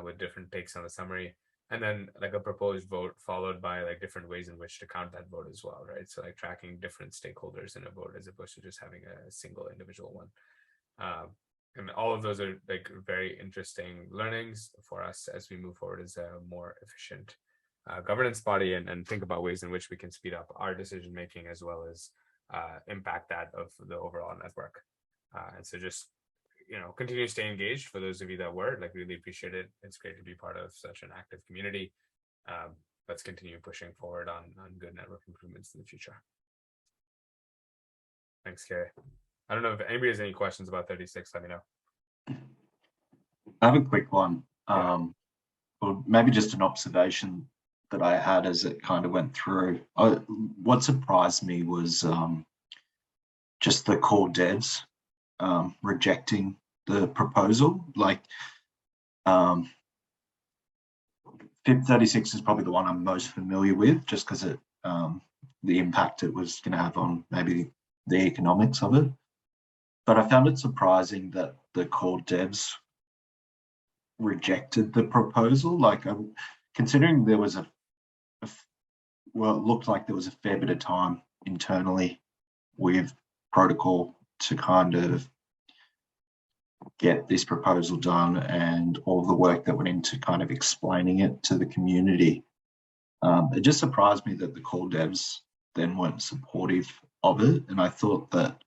with different takes on the summary, and then like a proposed vote followed by like different ways in which to count that vote as well, right? So like tracking different stakeholders in a vote as opposed to just having a single individual one. And all of those are like very interesting learnings for us as we move forward as a more efficient governance body and think about ways in which we can speed up our decision making as well as impact that of the overall network. And so just continue to stay engaged. For those of you that were, like, really appreciate it. It's great to be part of such an active community. Let's continue pushing forward on good network improvements in the future. Thanks, Kerry. I don't know if anybody has any questions about 36, let me know. I have a quick one. Yeah. Or maybe just an observation that I had as it kind of went through. What surprised me was just the core devs rejecting the proposal. Like FIP 36 is probably the one I'm most familiar with, just because it the impact it was going to have on maybe the economics of it. But I found it surprising that the core devs rejected the proposal. Like, considering there was well, it looked like there was a fair bit of time internally with protocol to kind of get this proposal done and all the work that went into kind of explaining it to the community. It just surprised me that the core devs then weren't supportive of it. And I thought that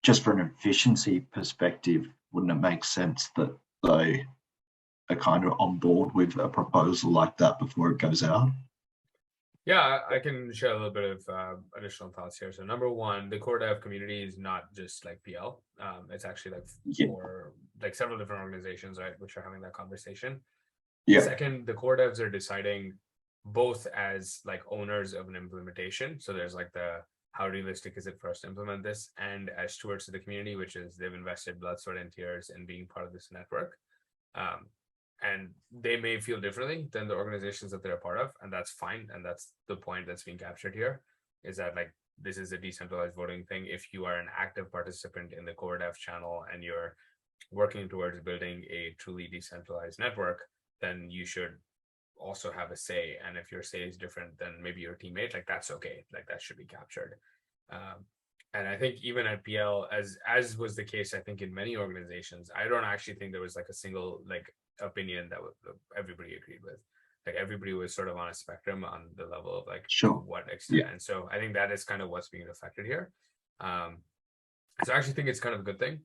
just from an efficiency perspective, wouldn't it make sense that they are kind of on board with a proposal like that before it goes out? Yeah, I can share a little bit of additional thoughts here. So number one, the core dev community is not just like PL. It's actually like for like several different organizations, right, which are having that conversation. Yeah. Second, the core devs are deciding both as like owners of an implementation. So there's like the how realistic is it for us to implement this, and as stewards of the community, which is they've invested blood, sweat, and tears in being part of this network. And they may feel differently than the organizations that they're a part of, and that's fine. And that's the point that's being captured here, is that like this is a decentralized voting thing. If you are an active participant in the core dev channel and you're working towards building a truly decentralized network, then you should also have a say. And if your say is different than maybe your teammate, like that's okay, like that should be captured. And I think even at PL, as was the case, I think in many organizations, I don't actually think there was like a single like opinion that everybody agreed with. Like everybody was sort of on a spectrum on the level of like what extent. Yeah. And so I think that is kind of what's being affected here. So I actually think it's kind of a good thing.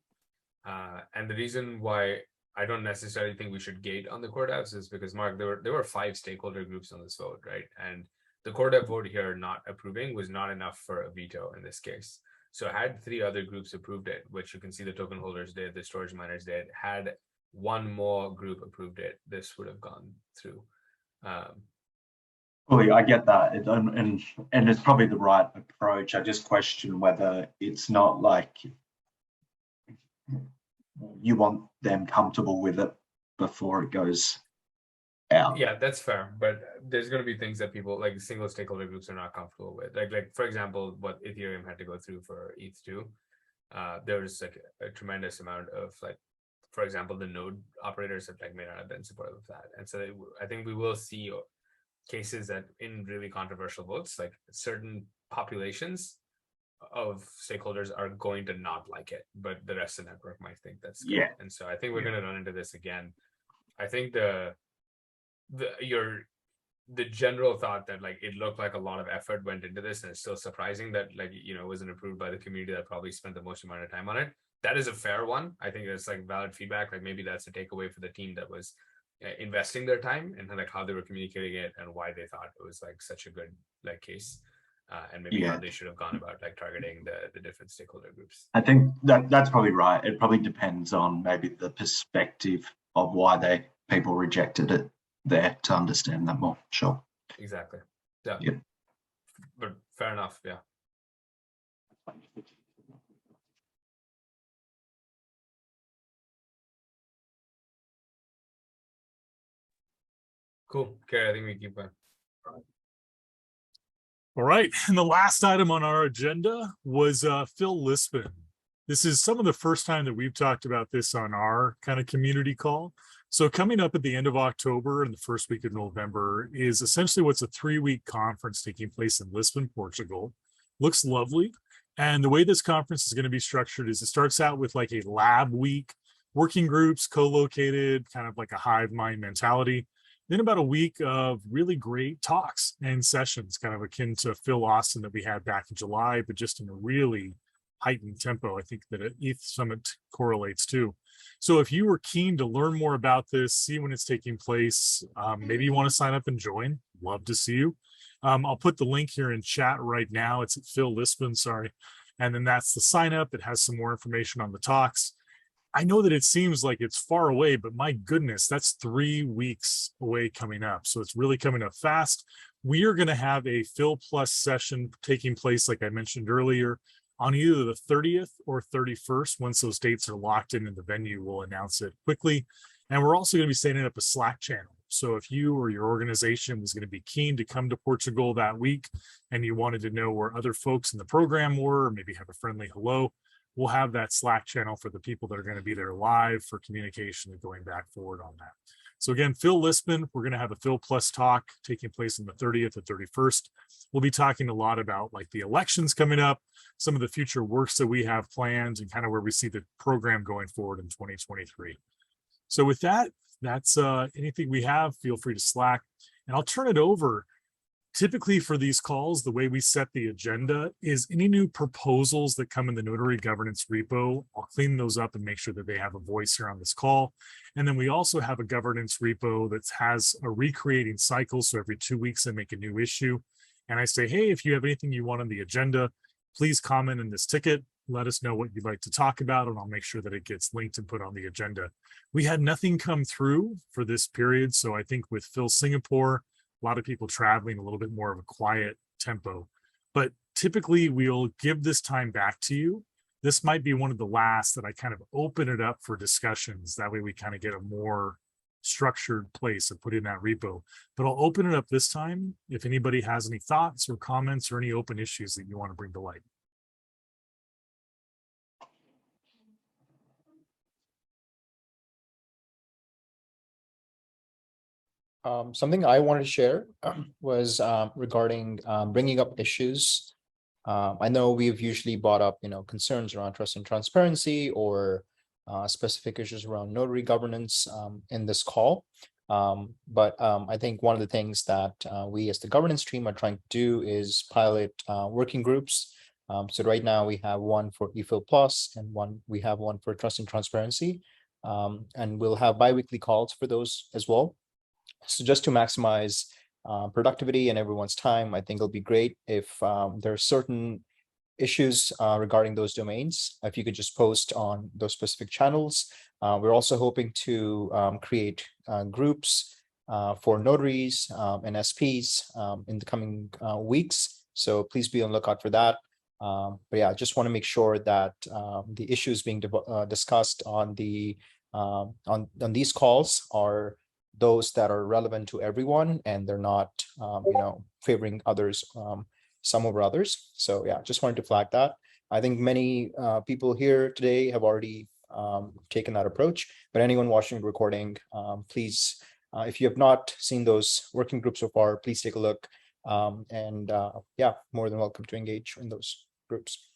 And the reason why I don't necessarily think we should gate on the core devs is because, Mark, there were 5 stakeholder groups on this vote, right? And the core dev vote here not approving was not enough for a veto in this case. So had 3 other groups approved it, which you can see the token holders did, the storage miners did, had 1 more group approved it, this would have gone through. Well, I get that, and it's probably the right approach. I just question whether it's not like you want them comfortable with it before it goes out. Yeah, that's fair, but there's going to be things that people like single stakeholder groups are not comfortable with. Like for example, what Ethereum had to go through for ETH2, there was like a tremendous amount of like, for example, the node operators that like may not have been supportive of that, and so I think we will see cases that in really controversial votes, like certain populations of stakeholders are going to not like it, but the rest of the network might think that's good. Yeah. And so I think we're going to run into this again. I think the general thought that like it looked like a lot of effort went into this, and it's still surprising that like it wasn't approved by the community that probably spent the most amount of time on it. That is a fair one. I think that's like valid feedback. Like maybe that's a takeaway for the team that was investing their time and like how they were communicating it and why they thought it was like such a good like case. And maybe how they should have gone about like targeting the different stakeholder groups. I think that's probably right. It probably depends on maybe the perspective of why people rejected it there to understand that more. Sure. Exactly. Yeah. But fair enough. Yeah. Cool. Okay, I think we keep going. All right, and the last item on our agenda was Phil Lisbon. This is some of the first time that we've talked about this on our kind of community call. So coming up at the end of October and the first week of November is essentially what's a 3-week conference taking place in Lisbon, Portugal. Looks lovely. And the way this conference is going to be structured is it starts out with like a lab week, working groups, co-located, kind of like a hive mind mentality. Then about a week of really great talks and sessions, kind of akin to Phil Austin that we had back in July, but just in a really heightened tempo. I think that an ETH Summit correlates too. So if you were keen to learn more about this, see when it's taking place, maybe you want to sign up and join, love to see you. I'll put the link here in chat right now. It's at Phil Lisbon, sorry. And then that's the sign up. It has some more information on the talks. I know that it seems like it's far away, but my goodness, that's 3 weeks away coming up. So it's really coming up fast. We are going to have a Phil Plus session taking place, like I mentioned earlier, on either the 30th or 31st. Once those dates are locked in the venue, we'll announce it quickly. And we're also going to be setting up a Slack channel. So if you or your organization was going to be keen to come to Portugal that week and you wanted to know where other folks in the program were, or maybe have a friendly hello, we'll have that Slack channel for the people that are going to be there live for communication and going back forward on that. So again, Phil Lisbon, we're going to have a Phil Plus talk taking place on the 30th and 31st. We'll be talking a lot about like the elections coming up, some of the future works that we have planned, and kind of where we see the program going forward in 2023. So with that, that's anything we have. Feel free to Slack. And I'll turn it over. Typically for these calls, the way we set the agenda is any new proposals that come in the notary governance repo, I'll clean those up and make sure that they have a voice here on this call. And then we also have a governance repo that has a recreating cycle. So every 2 weeks I make a new issue. And I say, hey, if you have anything you want on the agenda, please comment in this ticket. Let us know what you'd like to talk about, and I'll make sure that it gets linked and put on the agenda. We had nothing come through for this period. So I think with Phil Singapore, a lot of people traveling, a little bit more of a quiet tempo. But typically we'll give this time back to you. This might be one of the last that I kind of open it up for discussions. That way we kind of get a more structured place of putting that repo. But I'll open it up this time if anybody has any thoughts or comments or any open issues that you want to bring to light. Something I wanted to share was regarding bringing up issues. I know we've usually brought up, concerns around trust and transparency or specific issues around notary governance in this call. But I think one of the things that we as the governance team are trying to do is pilot working groups. So right now we have one for eFil Plus and we have one for trust and transparency. And we'll have biweekly calls for those as well. So just to maximize productivity and everyone's time, I think it'll be great if there are certain issues regarding those domains, if you could just post on those specific channels. We're also hoping to create groups for notaries and SPs in the coming weeks. So please be on the lookout for that. But yeah, I just want to make sure that the issues being discussed on on these calls are those that are relevant to everyone, and they're not, favoring others, some over others. So yeah, just wanted to flag that. I think many people here today have already taken that approach, but anyone watching the recording, please, if you have not seen those working groups so far, please take a look. Yeah, more than welcome to engage in those groups.